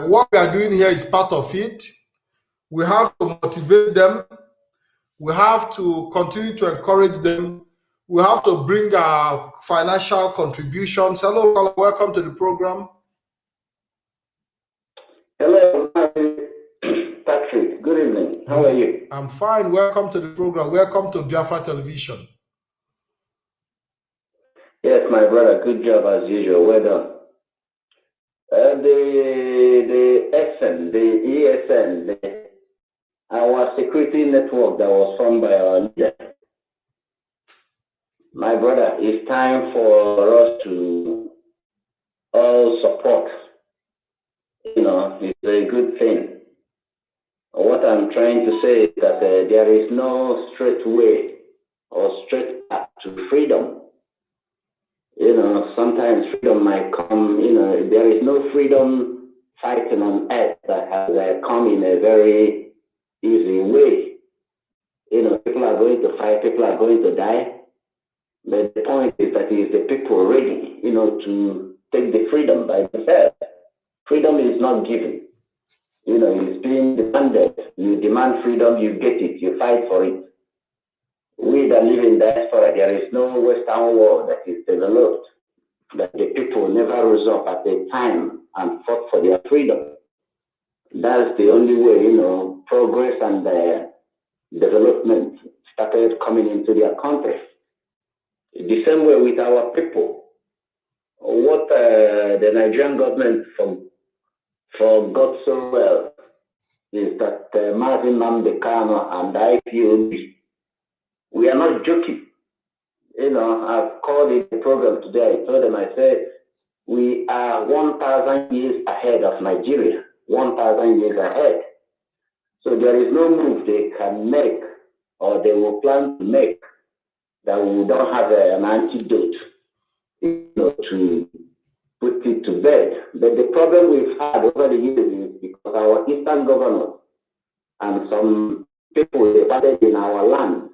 what we are doing here is part of it. We have to motivate them. We have to continue to encourage them. We have to bring our financial contributions. Hello, welcome to the program. Hello, Patrick. Good evening. How are you? I'm fine. Welcome to the program. Welcome to Biafra Television. Yes, my brother. Good job as usual. Well done. The ESN, our security network that was formed by our leader. My brother, it's time for us to all support. You know, it's a good thing. What I'm trying to say is that there is no straight way or straight path to freedom. You know, sometimes freedom might come, you know, there is no freedom fighting on earth that has come in a very easy way. You know, people are going to fight, people are going to die. But the point is that is the people ready, you know, to take the freedom by themselves. Freedom is not given. You know, it's being demanded. You demand freedom, you get it, you fight for it. We that live in diaspora, there is no Western world that is developed, that the people never rose up at the time and fought for their freedom. That's the only way, you know, progress and development started coming into their country. The same way with our people. What the Nigerian government forgot so well is that Martin Nnamdi Kanu and IPOB, we are not joking. You know, I've called in the program today. I told them, I said, we are 1,000 years ahead of Nigeria, 1,000 years ahead. So there is no move they can make or they will plan to make that we don't have an antidote, you know, to put it to bed. But the problem we've had over the years is because our eastern governors and some people they started in our land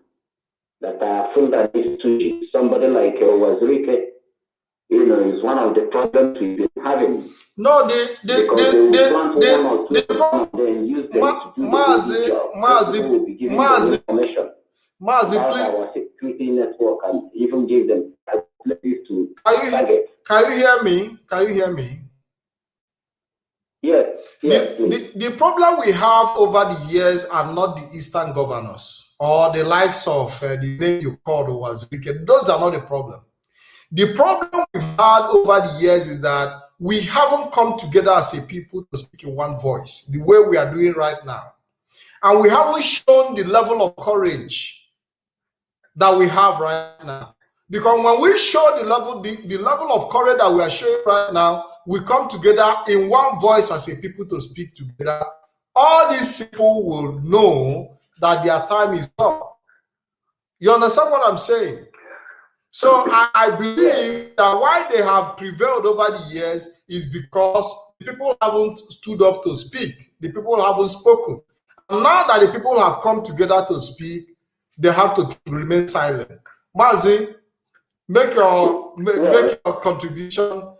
that are Fulani Suji, somebody like Wazirike, you know, is one of the problems we've been having. No, Mazi, please. Our security network and even give them places to target. Can you hear me? Can you hear me? Yes. The problem we have over the years are not the Eastern governors or the likes of the name you called was wicked. Those are not the problem. The problem we've had over the years is that we haven't come together as a people to speak in one voice, the way we are doing right now. And we haven't shown the level of courage that we have right now. Because when we show the level of courage that we are showing right now, we come together in one voice as a people to speak together. All these people will know that their time is up. You understand what I'm saying? So I believe that why they have prevailed over the years is because the people haven't stood up to speak. The people haven't spoken. And now that the people have come together to speak, they have to remain silent. Mazi, make your contribution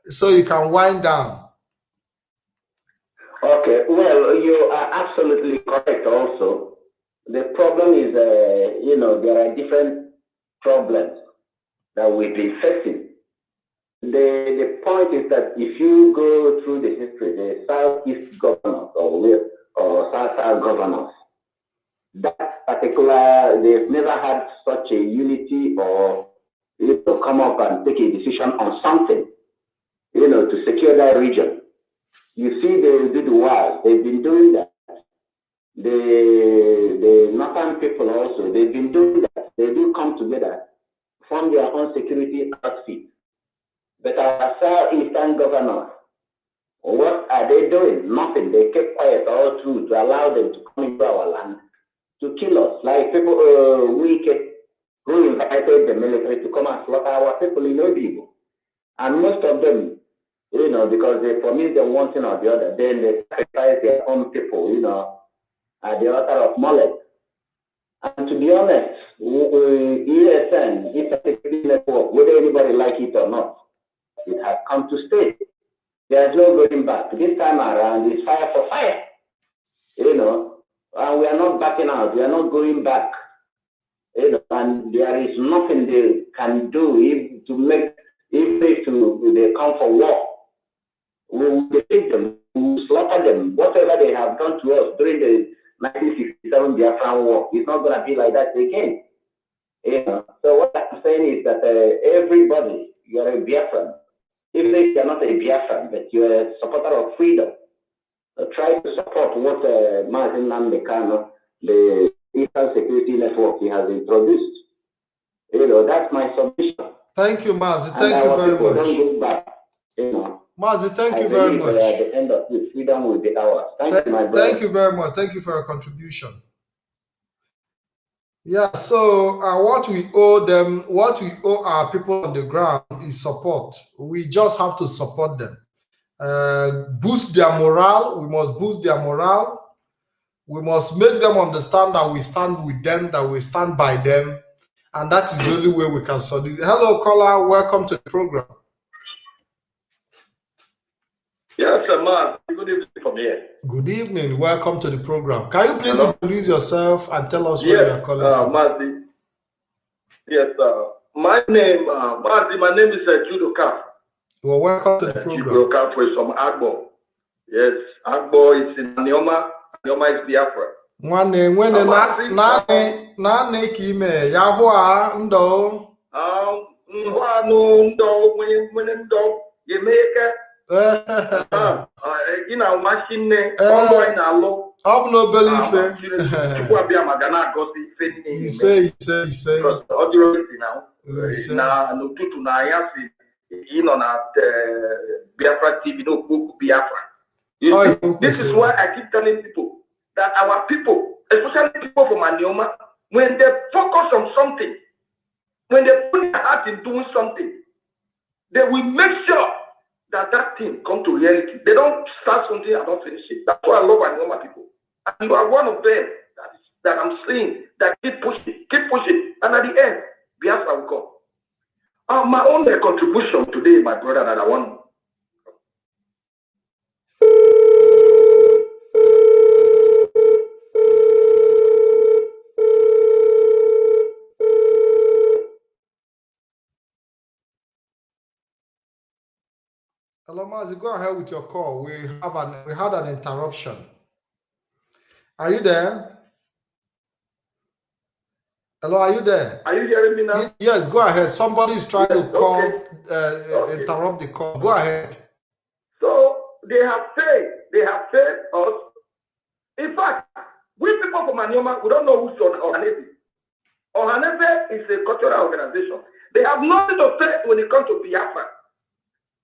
so you can wind down. Okay, well, you are absolutely correct also. The problem is, there are different problems that we've been facing. The point is that if you go through the history, the Southeast governors or South governors, that particular, they've never had such a unity or come up and take a decision on something, to secure that region. You see, they do the wars. They've been doing that. The northern people also, they've been doing that. They do come together, form their own security outfit. But our southeastern governors, what are they doing? Nothing. They kept quiet all through to allow them to come into our land to kill us. Like people, who invited the military to come and slaughter our people in OBIGBO. And most of them, because they promised them one thing or the other, then they sacrifice their own people, at the altar of Molech. And to be honest, ESN, Security Network, whether anybody like it or not, it has come to stay. There's no going back. This time around, it's fire for fire. And we are not backing out. We are not going back. And there is nothing they can do if they come for war. We will defeat them. We will slaughter them. Whatever they have done to us during the 1967 Biafran War, it's not going to be like that again. So what I'm saying is that everybody, you are a Biafran. Even if you're not a Biafran, but you're a supporter of freedom, try to support what Martin Namdekano, the Eastern Security Network, he has introduced. That's my submission. Thank you, Mazi. Thank you very much. Don't go back. Mazi, thank you very much. At the end of this, freedom will be ours. Thank you, my brother. Thank you very much. Thank you for your contribution. Yeah, so what we owe our people on the ground is support. We just have to support them. Boost their morale. We must boost their morale. We must make them understand that we stand with them, that we stand by them. And that is the only way we can solve it. Hello, caller. Welcome to the program. Yes, Mark. Good evening from here. Good evening. Welcome to the program. Can you please introduce yourself and tell us where you are calling from? Marzi. Yes, my name is Judo Kaf. Well, welcome to the program. Judo Kaf is from OBIGBO. Yes, OBIGBO is in Nioma. Nioma is Biafra. Nwanne na ka ime ya hụ a ndụ ndụ nwere ndụ ga-eme gị na machine ọrụ anyị na-alụ ọ bụ n'obere ife Chukwu abịa ma ga na-agọzi ife ise ọ jụrụ na n'ụtụtụ na ya si ịnọ na Biafra TV n'okwu Biafra. This is why I keep telling people that our people, especially people from Anioma, when they focus on something, when they put their heart in doing something, they will make sure that thing come to reality. They don't start something and don't finish it. That's why I love Anioma people. And you are one of them that I'm seeing that keep pushing, and at the end, Biafra will come. My own contribution today, my brother, that I want. Hello, Mazi, go ahead with your call. We had an interruption. Are you there? Hello, are you there? Are you hearing me now? Yes, go ahead. Somebody is trying to call, interrupt the call. Go ahead. So they have failed us. In fact, we people from Anioma, we don't know who's on it. Ohanese is a cultural organization. They have nothing to say when it comes to Biafra.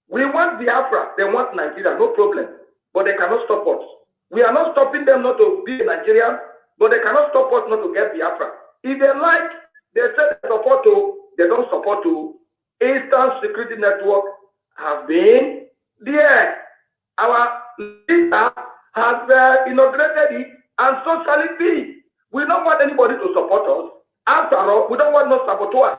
We want Biafra, they want Nigeria, no problem. But they cannot stop us. We are not stopping them not to be Nigerian, but they cannot stop us not to get Biafra. If they like, they say they support to, they don't support to. Eastern Security Network has been there. Our leader has inaugurated it, and so shall it be. We don't want anybody to support us. After all, we don't want no saboteurs.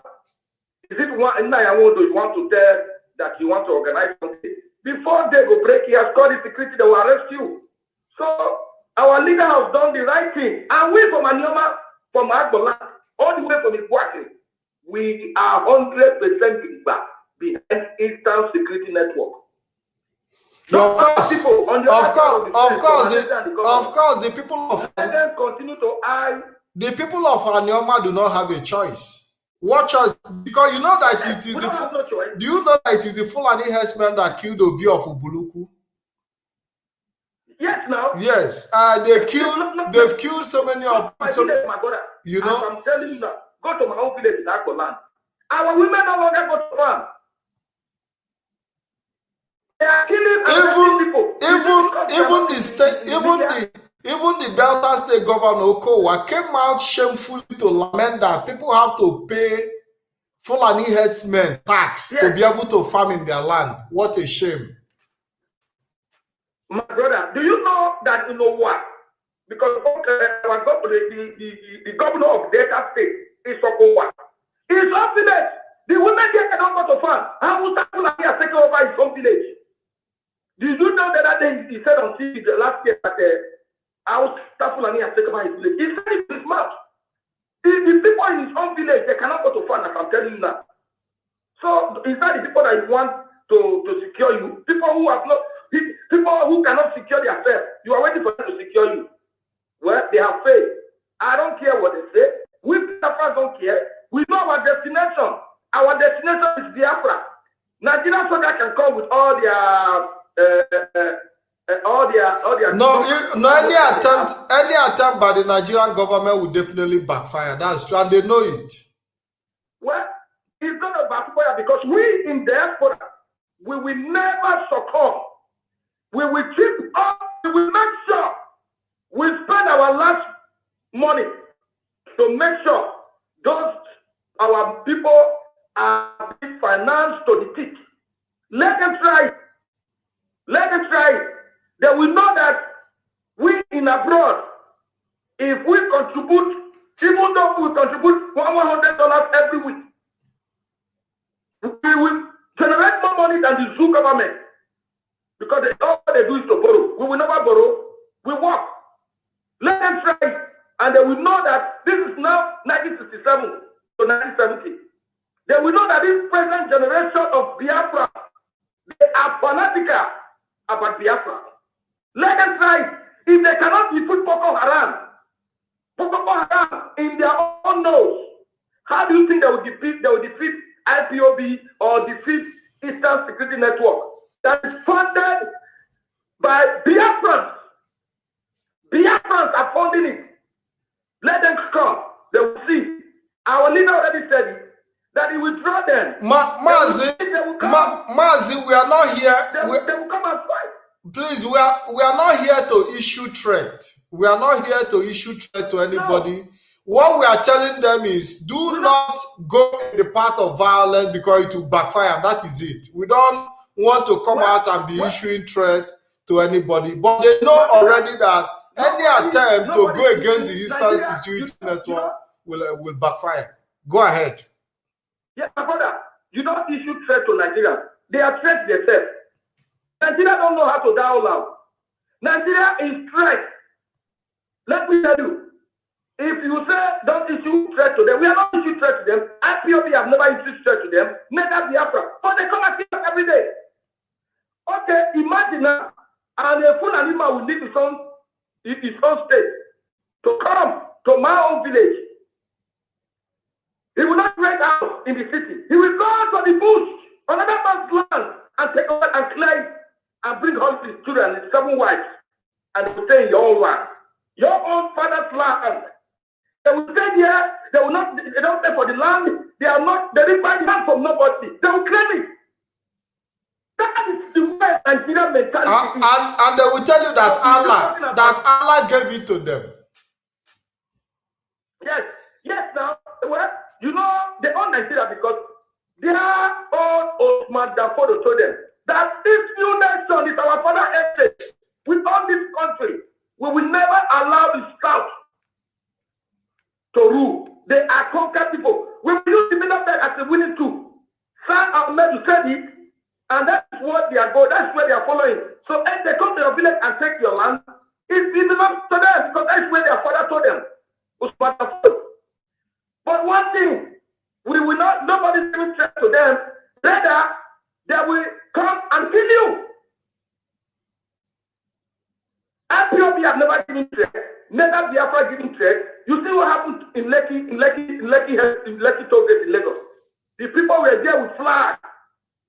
Is it one you want to tell that you want to organize something? Before they go break, he has called the security, they will arrest you. So our leader has done the right thing. And we from Anioma, from Agboland, all the way from Ikwaki, we are 100% behind Eastern Security Network. Of course, the people of continue to eye. The people of Anioma do not have a choice. What choice? Because you know that it is do you know that it is the Fulani herdsmen that killed Obi of Ubuluku? Yes, now. Yes, they've killed so many of village, my brother. You know. As I'm telling you now, go to my own village in Agboland. Our women no longer go to farm. They are killing people. Even the Delta State Governor Okowa came out shamefully to lament that people have to pay Fulani herdsmen tax to be able to farm in their land. What a shame. My brother, do you know that you know what? Because the governor of Delta State is Okowa. He's off village. The women there cannot go to farm. How will Fulani have taken over his own village? Did you know that day he said on TV last year that how Fulani has taken over his village? He said it in his mouth. The people in his own village, they cannot go to farm, as I'm telling you now. So is that the people that you want to secure you? People who have not, people who cannot secure themselves, you are waiting for them to secure you. Well, they have faith. I don't care what they say. We Biafra don't care. We know our destination. Our destination is Biafra. Nigerian soldiers can come with all their any attempt by the Nigerian government will definitely backfire. That's true, and they know it. Well, it's not a backfire because we in diaspora, we will never succumb. We will keep up. We will make sure we spend our last money to make sure those our people are being financed to the teeth. Let them try. Let them try. They will know that we in abroad, if we contribute, even though we contribute $100 every week, we will generate more money than the zoo government. Because all they do is to borrow. We will never borrow. We work. Let them try. And they will know that this is now 1967 to 1970. They will know that this present generation of Biafra, they are fanatical about Biafra. Let them try. If they cannot defeat Boko Haram in their own nose, how do you think they will defeat IPOB or defeat Eastern Security Network that is funded by Biafrans? Biafrans are funding it. Let them come. They will see. Our leader already said it, that he will draw them. Mazi, we are not here. They will come and fight. Please, we are not here to issue threat. We are not here to issue threat to anybody. No. What we are telling them is, do not go in the path of violence because it will backfire. That is it. We don't want to come out and be issuing threat to anybody. But they know already that any attempt to go against the Eastern Security Network will backfire. Go ahead. Yes, my brother. You don't issue threat to Nigeria. They are threats themselves. Nigeria don't know how to dial out. Nigeria is threat. Let me tell you. If you say don't issue threat to them, we are not issuing threat to them. IPOB have never issued threat to them. Neither Biafra. But they come and kill us every day. Okay, imagine now. And a full animal will leave his own state to come to my own village. He will not rent out in the city. He will go to the bush, another man's land, and take over and clear it and bring home his children, his 7 wives, and they will stay in your own land. Your own father's land. They will take there. They will not. They don't pay for the land. They are not. They didn't buy the land from nobody. They will claim it. That is the way Nigerian mentality is. And they will tell you that Allah gave it to them. Yes. Now, well, you know, they own Nigeria because their own Osman Danfodio told them that this new nation is our father heritage. We own this country. We will never allow the South to rule. They are conquered people. We will use the middle belt as a winning tool. Sam Ahmed said it, and that's what they are going. That's where they are following. So if they come to your village and take your land, it belongs to them because that's where their father told them. But one thing, we will not. Nobody's giving threat to them. Rather, they will come and kill you. IPOB have never given threat. Never Biafra giving threat. You see what happened in Lekki Tollgate in Lagos. The people were there with flags.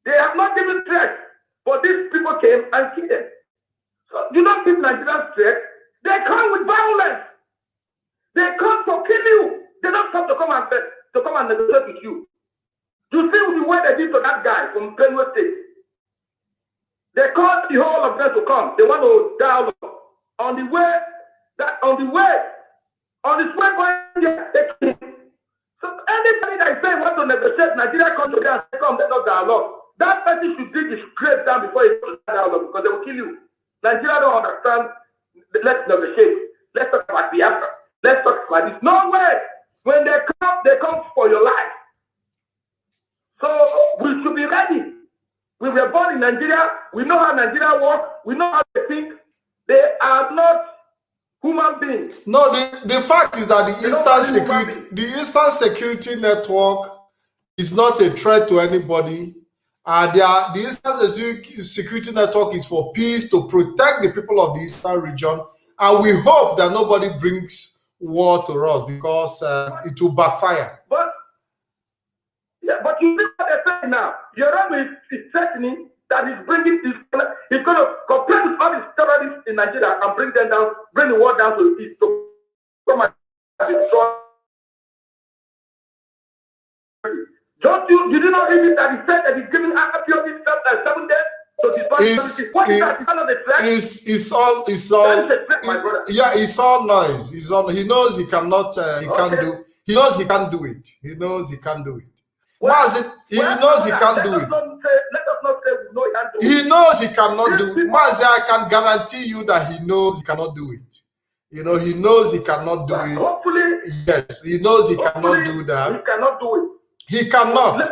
They have not given threat, but these people came and killed them. So you don't give Nigerians threat. They come with violence. They come to kill you. They don't come to come and negotiate with you. You see the way they did to that guy from Benue State. They called the whole of them to come. They want to dialogue. On this way going there, they came. So anybody that is saying want to negotiate, Nigeria come to them and say, come, let us dialogue. That person should dig his grave down before he goes to dialogue because they will kill you. Nigeria don't understand. Let's negotiate. Let's talk about Biafra. Let's talk about this. No way. When they come for your life. So we should be ready. We were born in Nigeria. We know how Nigeria works. We know how they think. They are not human beings. No, the fact is that the Eastern Security Network is not a threat to anybody. The Eastern Security Network is for peace, to protect the people of the Eastern region. And we hope that nobody brings war to us because it will backfire. But you see what they're saying now. Yoruba is threatening that he's going to compare with all these terrorists in Nigeria and bring them down, bring the war down to the east to come and destroy. Did you not read it that he said that he's giving IPOB 7 days to disband? What is that? It's all yeah, it's all noise. He knows he cannot he can't do it. He knows he can't do it. He knows he can't do it. Let us not say we know he can't do it. He knows he cannot do it. Mazi, I can guarantee you that he knows he cannot do it. You know, he knows he cannot do it. Hopefully, yes, he knows he cannot do that. He cannot do it. He cannot.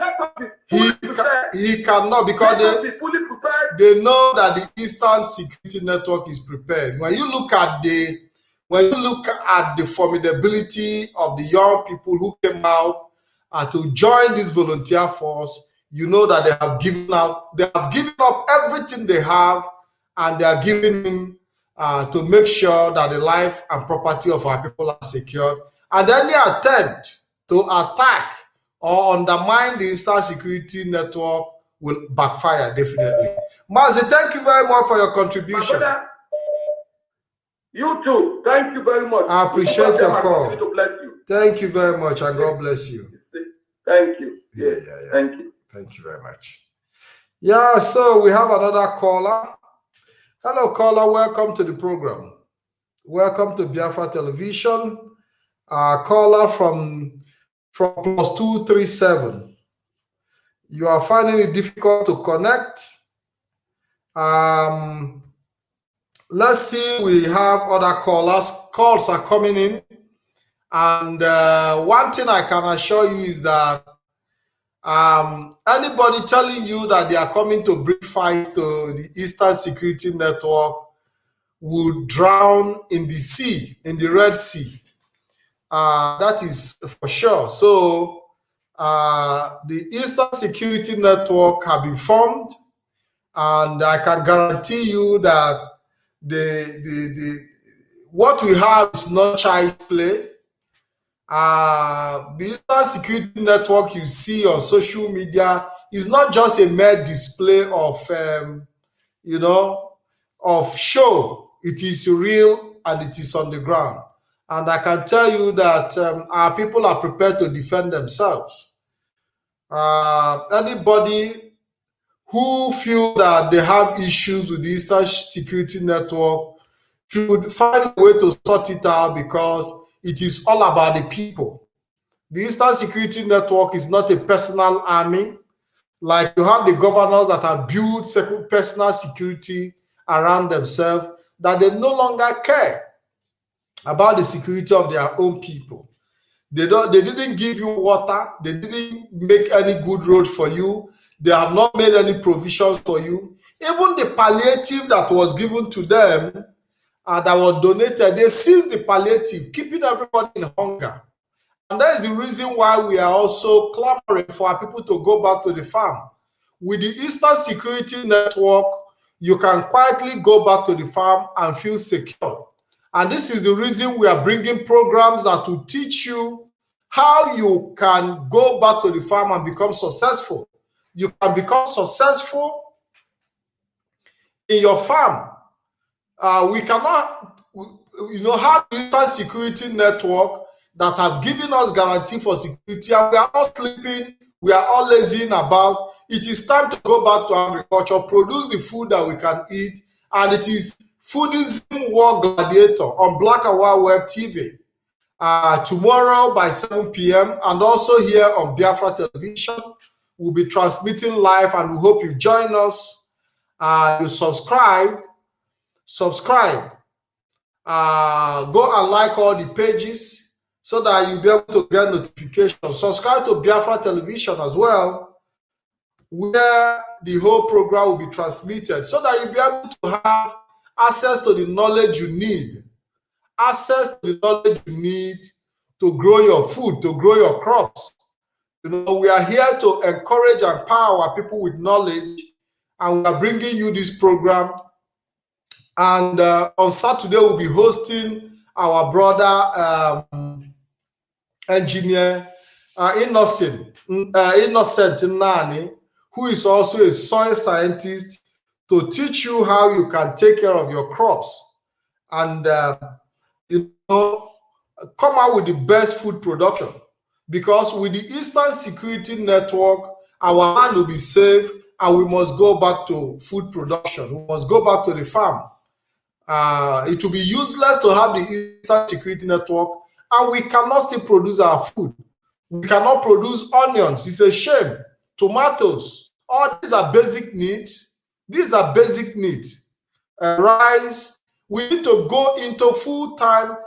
He cannot because they know that the Eastern Security Network is prepared. When you look at the formidability of the young people who came out to join this volunteer force, you know that they have given up everything they have, and they are giving to make sure that the life and property of our people are secured. And any attempt to attack or undermine the Eastern Security Network will backfire, definitely. Mazi, thank you very much for your contribution. Brother, you too. Thank you very much. I appreciate your call. To bless you. Thank you very much, and God bless you. Thank you. Yeah. Thank you. Thank you very much. Yeah, so we have another caller. Hello, caller. Welcome to the program. Welcome to Biafra Television. Caller from +237. You are finding it difficult to connect. Let's see. We have other callers. Calls are coming in. And one thing I can assure you is that anybody telling you that they are coming to bring fight to the Eastern Security Network will drown in the sea, in the Red Sea. That is for sure. So the Eastern Security Network have been formed, and I can guarantee you that what we have is not child's play. The Eastern Security Network you see on social media is not just a mere display of, of show. It is real and it is on the ground. And I can tell you that our people are prepared to defend themselves. Anybody who feel that they have issues with the Eastern Security Network should find a way to sort it out, because it is all about the people. The Eastern Security Network is not a personal army. Like you have the governors that have built personal security around themselves, that they no longer care about the security of their own people. They didn't give you water, they didn't make any good road for you, they have not made any provisions for you. Even the palliative that was given to them, that was donated, they seized the palliative, keeping everybody in hunger. And that is the reason why we are also clamoring for our people to go back to the farm. With the Eastern Security Network, you can quietly go back to the farm and feel secure. And this is the reason we are bringing programs that will teach you how you can go back to the farm and become successful. You can become successful in your farm. We cannot, have the Eastern Security Network that have given us guarantee for security, and we are all sleeping, we are all lazying about. It is time to go back to agriculture, produce the food that we can eat, and it is Foodism War Gladiator on Black and White Web TV. Tomorrow by 7 p.m. and also here on Biafra Television. We'll be transmitting live, and we hope you join us. You subscribe, go and like all the pages so that you'll be able to get notifications. Subscribe to Biafra Television as well, where the whole program will be transmitted, so that you'll be able to have access to the knowledge you need. Access to the knowledge you need to grow your food, to grow your crops. We are here to encourage and empower people with knowledge, and we are bringing you this program. And on Saturday, we'll be hosting our brother engineer Innocent Nani, who is also a soil scientist, to teach you how you can take care of your crops and come out with the best food production. Because with the Eastern Security Network, our land will be safe, and we must go back to food production. We must go back to the farm. It will be useless to have the Eastern Security Network, and we cannot still produce our food. We cannot produce onions. It's a shame. Tomatoes. All these are basic needs. These are basic needs. Rice. We need to go into full-time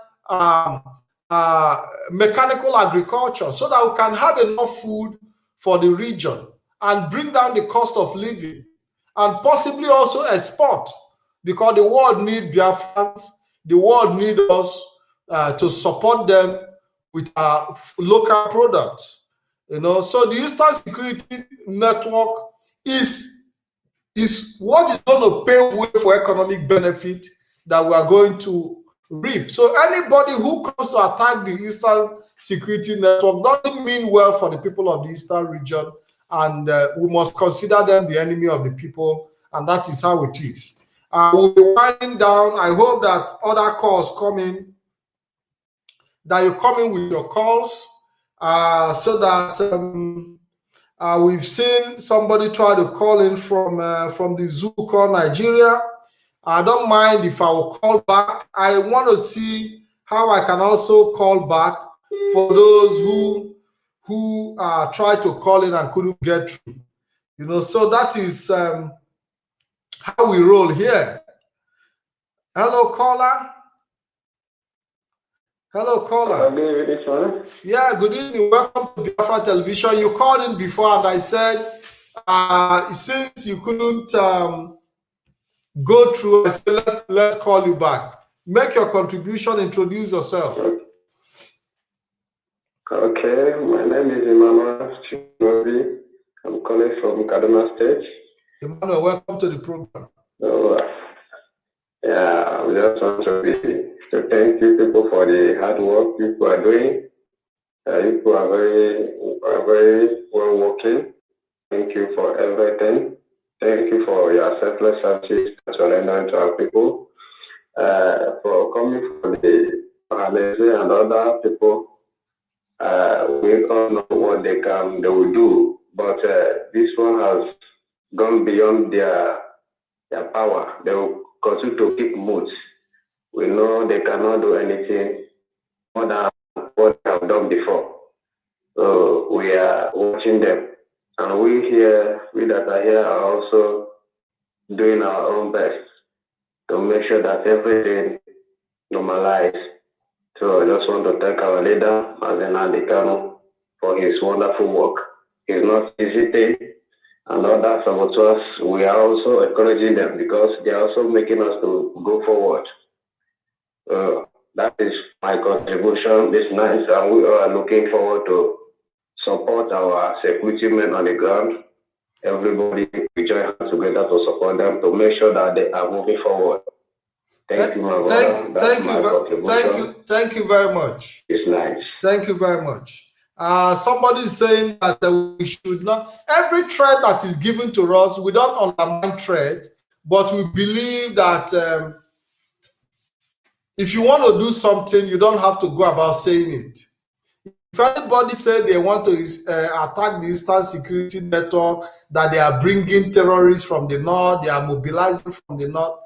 mechanical agriculture, so that we can have enough food for the region and bring down the cost of living, and possibly also export, because the world needs Biafrans, the world needs us to support them with our local products. So the Eastern Security Network is what is going to pave way for economic benefit that we are going to reap. So anybody who comes to attack the Eastern Security Network doesn't mean well for the people of the Eastern region, and we must consider them the enemy of the people, and that is how it is. We'll be winding down. I hope that other calls come in, that you come in with your calls, so that we've seen somebody try to call in from the Zoo call Nigeria. I don't mind if I will call back. I want to see how I can also call back for those who tried to call in and couldn't get through. So that is how we roll here. Hello, caller. Hello, caller. Good evening. Yeah, good evening. Welcome to Biafra Television. You called in before, and I said, since you couldn't go through, I said, let's call you back. Make your contribution, introduce yourself. Okay, my name is Emmanuel Chinobi. I'm calling from Kaduna State. Emmanuel, welcome to the program. So, I just want to thank you people for the hard work people are doing. People are very well working. Thank you for everything. Thank you for your selfless services that you render to our people. For coming from the Halese and other people, we all know what they will do. But this one has gone beyond their power. They will continue to keep moods. We know they cannot do anything more than what they have done before. So we are watching them. And we that are here are also doing our own best to make sure that everything normalizes. So I just want to thank our leader, Mazena Dekano, for his wonderful work. It's not easy thing. And other saboteurs, we are also encouraging them because they are also making us to go forward. That is my contribution this night, and we are looking forward to support our security men on the ground. Everybody, we join hands together to support them to make sure that they are moving forward. Thank you, my brother. That's my contribution. Thank you very much. It's nice. Thank you very much. Somebody is saying that we should not, every threat that is given to us, we don't undermine threat, but we believe that if you want to do something, you don't have to go about saying it. If anybody said they want to attack the Eastern Security Network, that they are bringing terrorists from the north, they are mobilizing from the north,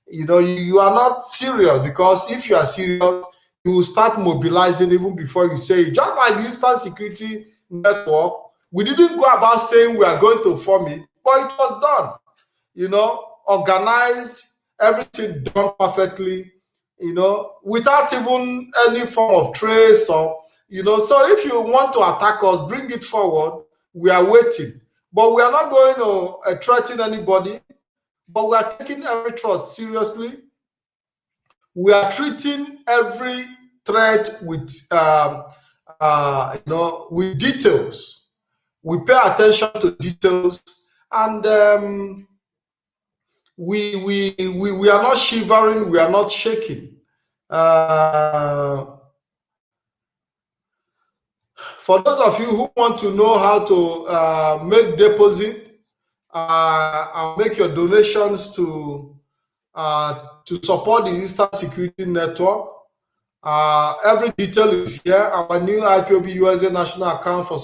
you are not serious, because if you are serious, you will start mobilizing even before you say it. Just like the Eastern Security Network, we didn't go about saying we are going to form it, but it was done, organized, everything done perfectly, without even any form of trace or, so if you want to attack us, bring it forward. We are waiting, but we are not going to threaten anybody, but we are taking every threat seriously. We are treating every threat with, with details. We pay attention to details, and we are not shivering. We are not shaking. For those of you who want to know how to make deposit and make your donations to support the Eastern Security Network, every detail is here. Our new IPOB USA national account to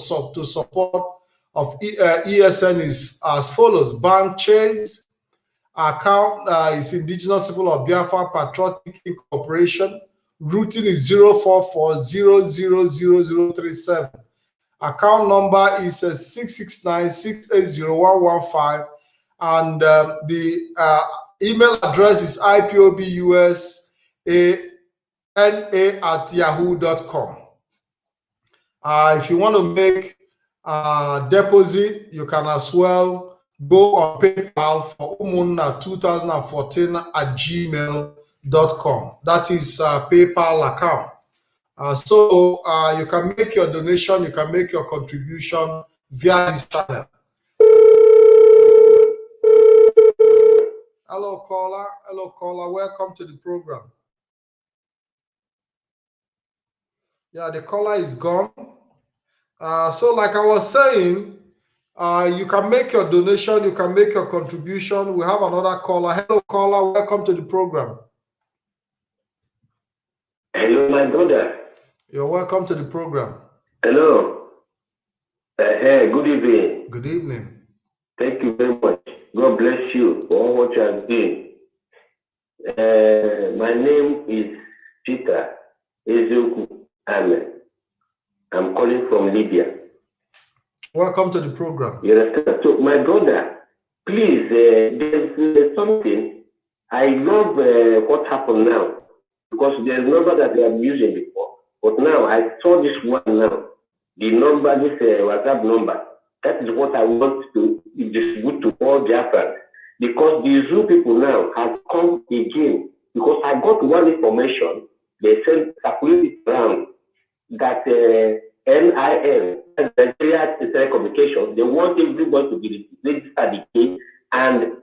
support of ESN is as follows. Bank Chase account is Indigenous People of Biafra Patriotic Incorporation. Routing is 044000037. Account number is 669680115, and the email address is ipobusana@yahoo.com. If you want to make a deposit, you can as well go on PayPal for umuna2014@gmail.com. That is PayPal account. So you can make your donation, you can make your contribution via this channel. Hello, caller. Hello, caller. Welcome to the program. Yeah, the caller is gone. So like I was saying, you can make your donation, you can make your contribution. We have another caller. Hello, caller. Welcome to the program. Hello, my brother. You're welcome to the program. Hello. Hey, good evening. Good evening. Thank you very much. God bless you for all what you have been. My name is Peter Ezeoku Amen. I'm calling from Libya. Welcome to the program. You understand? So, my brother, please, there's something. I love what happened now, because there's a number that we have been using before. But now I saw this one now. The number, this WhatsApp number, that is what I want to distribute to all Japan. Because the Zoo people now have come again. Because I got one information, they sent circulated around that NIL, Nigeria Telecommunications, they want everybody to be registered again, and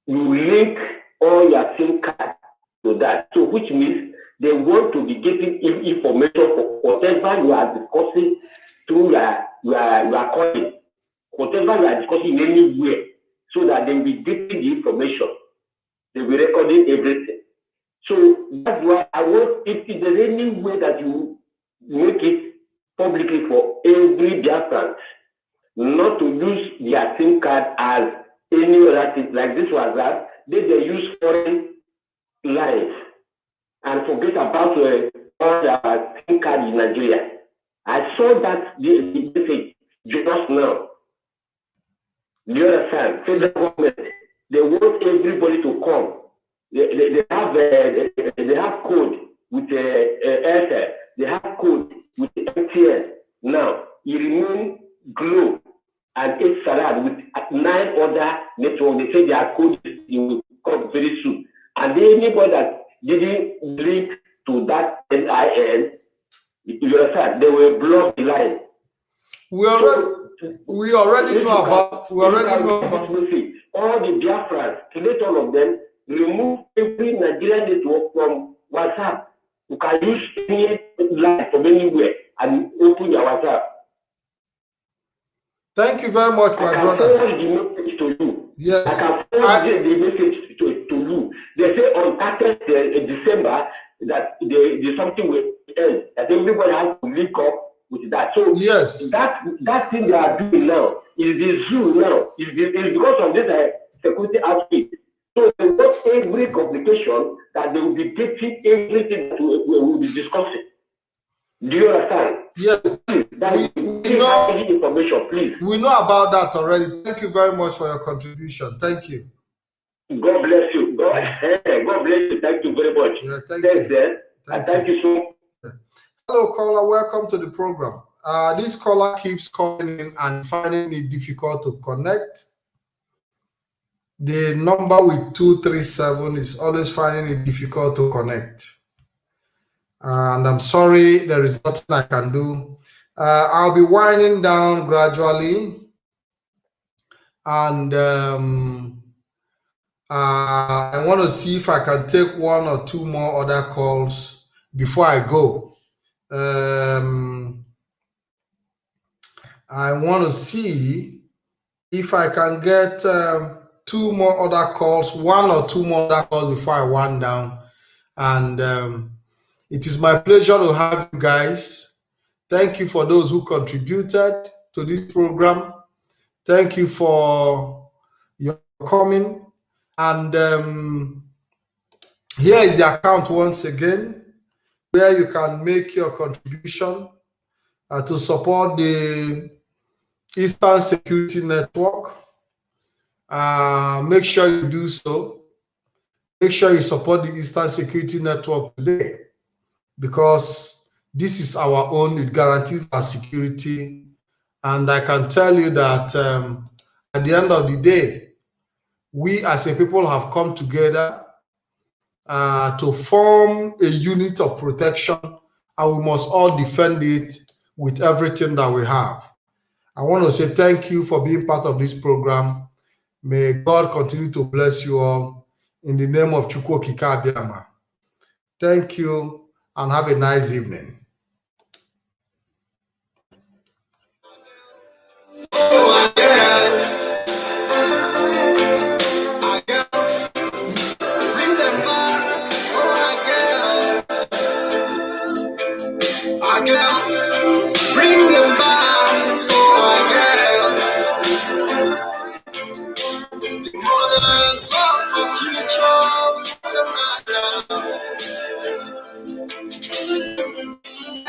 you link all your SIM cards to that. So which means they want to be getting information for whatever you are discussing through your calling, whatever you are discussing anywhere, so that they will be getting the information. They will be recording everything. So that's why I want, if there's any way that you make it publicly for every Biafran not to use their SIM card as any other thing, like this was that, they use foreign lines and forget about all the SIM card in Nigeria. I saw that the message just now. You understand? Federal government, they want everybody to come. They have code with Airtel. They have code with MTN. Now, it remains Globe and H Salad with 9 other networks. They say their code will come very soon. And anybody that didn't link to that NIN, you understand, they will block the line. We already know about. All the Biafrans, select all of them, remove every Nigerian network from WhatsApp. You can use any line from anywhere and open your WhatsApp. Thank you very much, my brother. I can forward the message to you. Yes. I can forward the message to you. They say on 30th December that there's something will end, that everybody has to link up with that. So yes, that thing they are doing now is the zoo now. Is because of this security outfit. So they want every complication that they will be getting everything that we will be discussing. Do you understand? Yes. We know information, please. We know about that already. Thank you very much for your contribution. Thank you. God bless you. God bless you. Thank you very much. Yeah, thank you. Thank you so much. Hello, caller. Welcome to the program. This caller keeps calling in and finding it difficult to connect. The number with 237 is always finding it difficult to connect. And I'm sorry, there is nothing I can do. I'll be winding down gradually. And I want to see if I can take 1 or 2 more other calls before I go. I want to see if I can get 2 more other calls, 1 or 2 more other calls before I wind down. And it is my pleasure to have you guys. Thank you for those who contributed to this program. Thank you for your coming. And here is the account once again, where you can make your contribution to support the Eastern Security Network. Make sure you do so. Make sure you support the Eastern Security Network today, because this is our own. It guarantees our security. And I can tell you that at the end of the day, we as a people have come together to form a unit of protection, and we must all defend it with everything that we have. I want to say thank you for being part of this program. May God continue to bless you all in the name of Chukwu Okike Abiama. Thank you and have a nice evening. Oh, yes. I guess. Bring them back. Oh, I guess. Bring them back. Oh, the mothers of the future.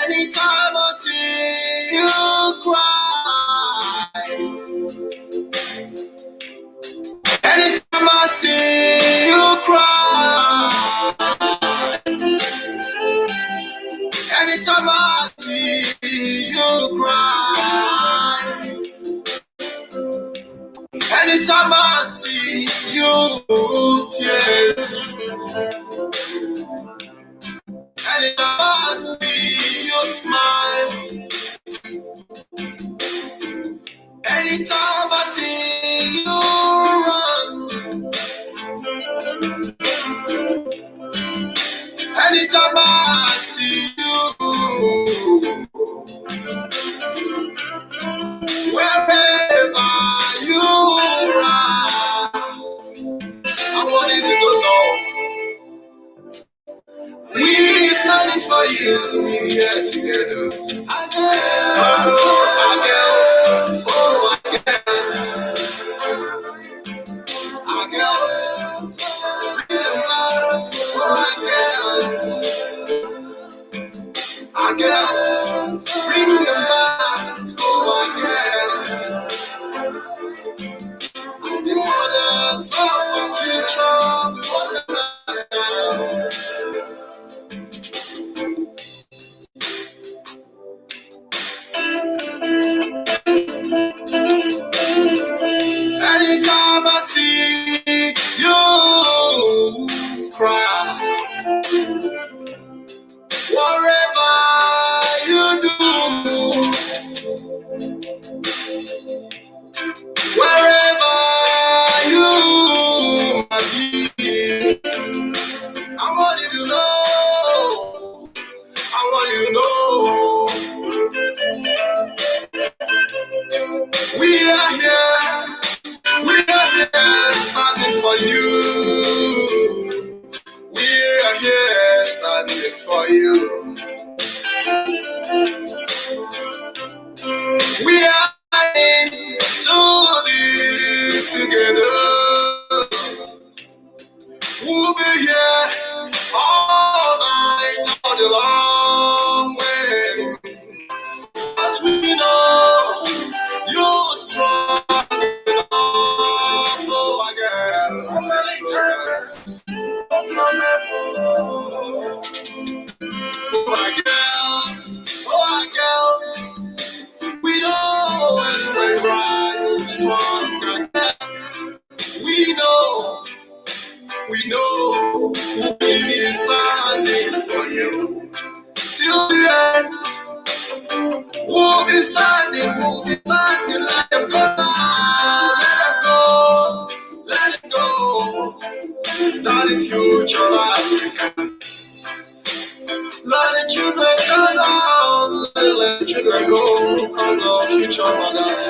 Anytime I see you cry, anytime I see you cry, anytime I see you cry, anytime I see you tears, anytime I see you smile, anytime I see you run, anytime I see you, wherever you are, I want you to know Bring them back, oh, again. The mothers of our future, anytime I see you cry, whatever you do, wherever you might be, I want you to know, I want you to know, we are here. We are here standing for you. We are here standing for you. We are into this together. We'll be here all night, all the long way. As we know, you're strong enough, oh, again. How many times? Oh, my girls, we know when we rise strong again. We know we'll be standing for you till the end. We'll be standing, let them go, let it go. Not the future Africa. Let the children go down, let the children go, cause of future mothers.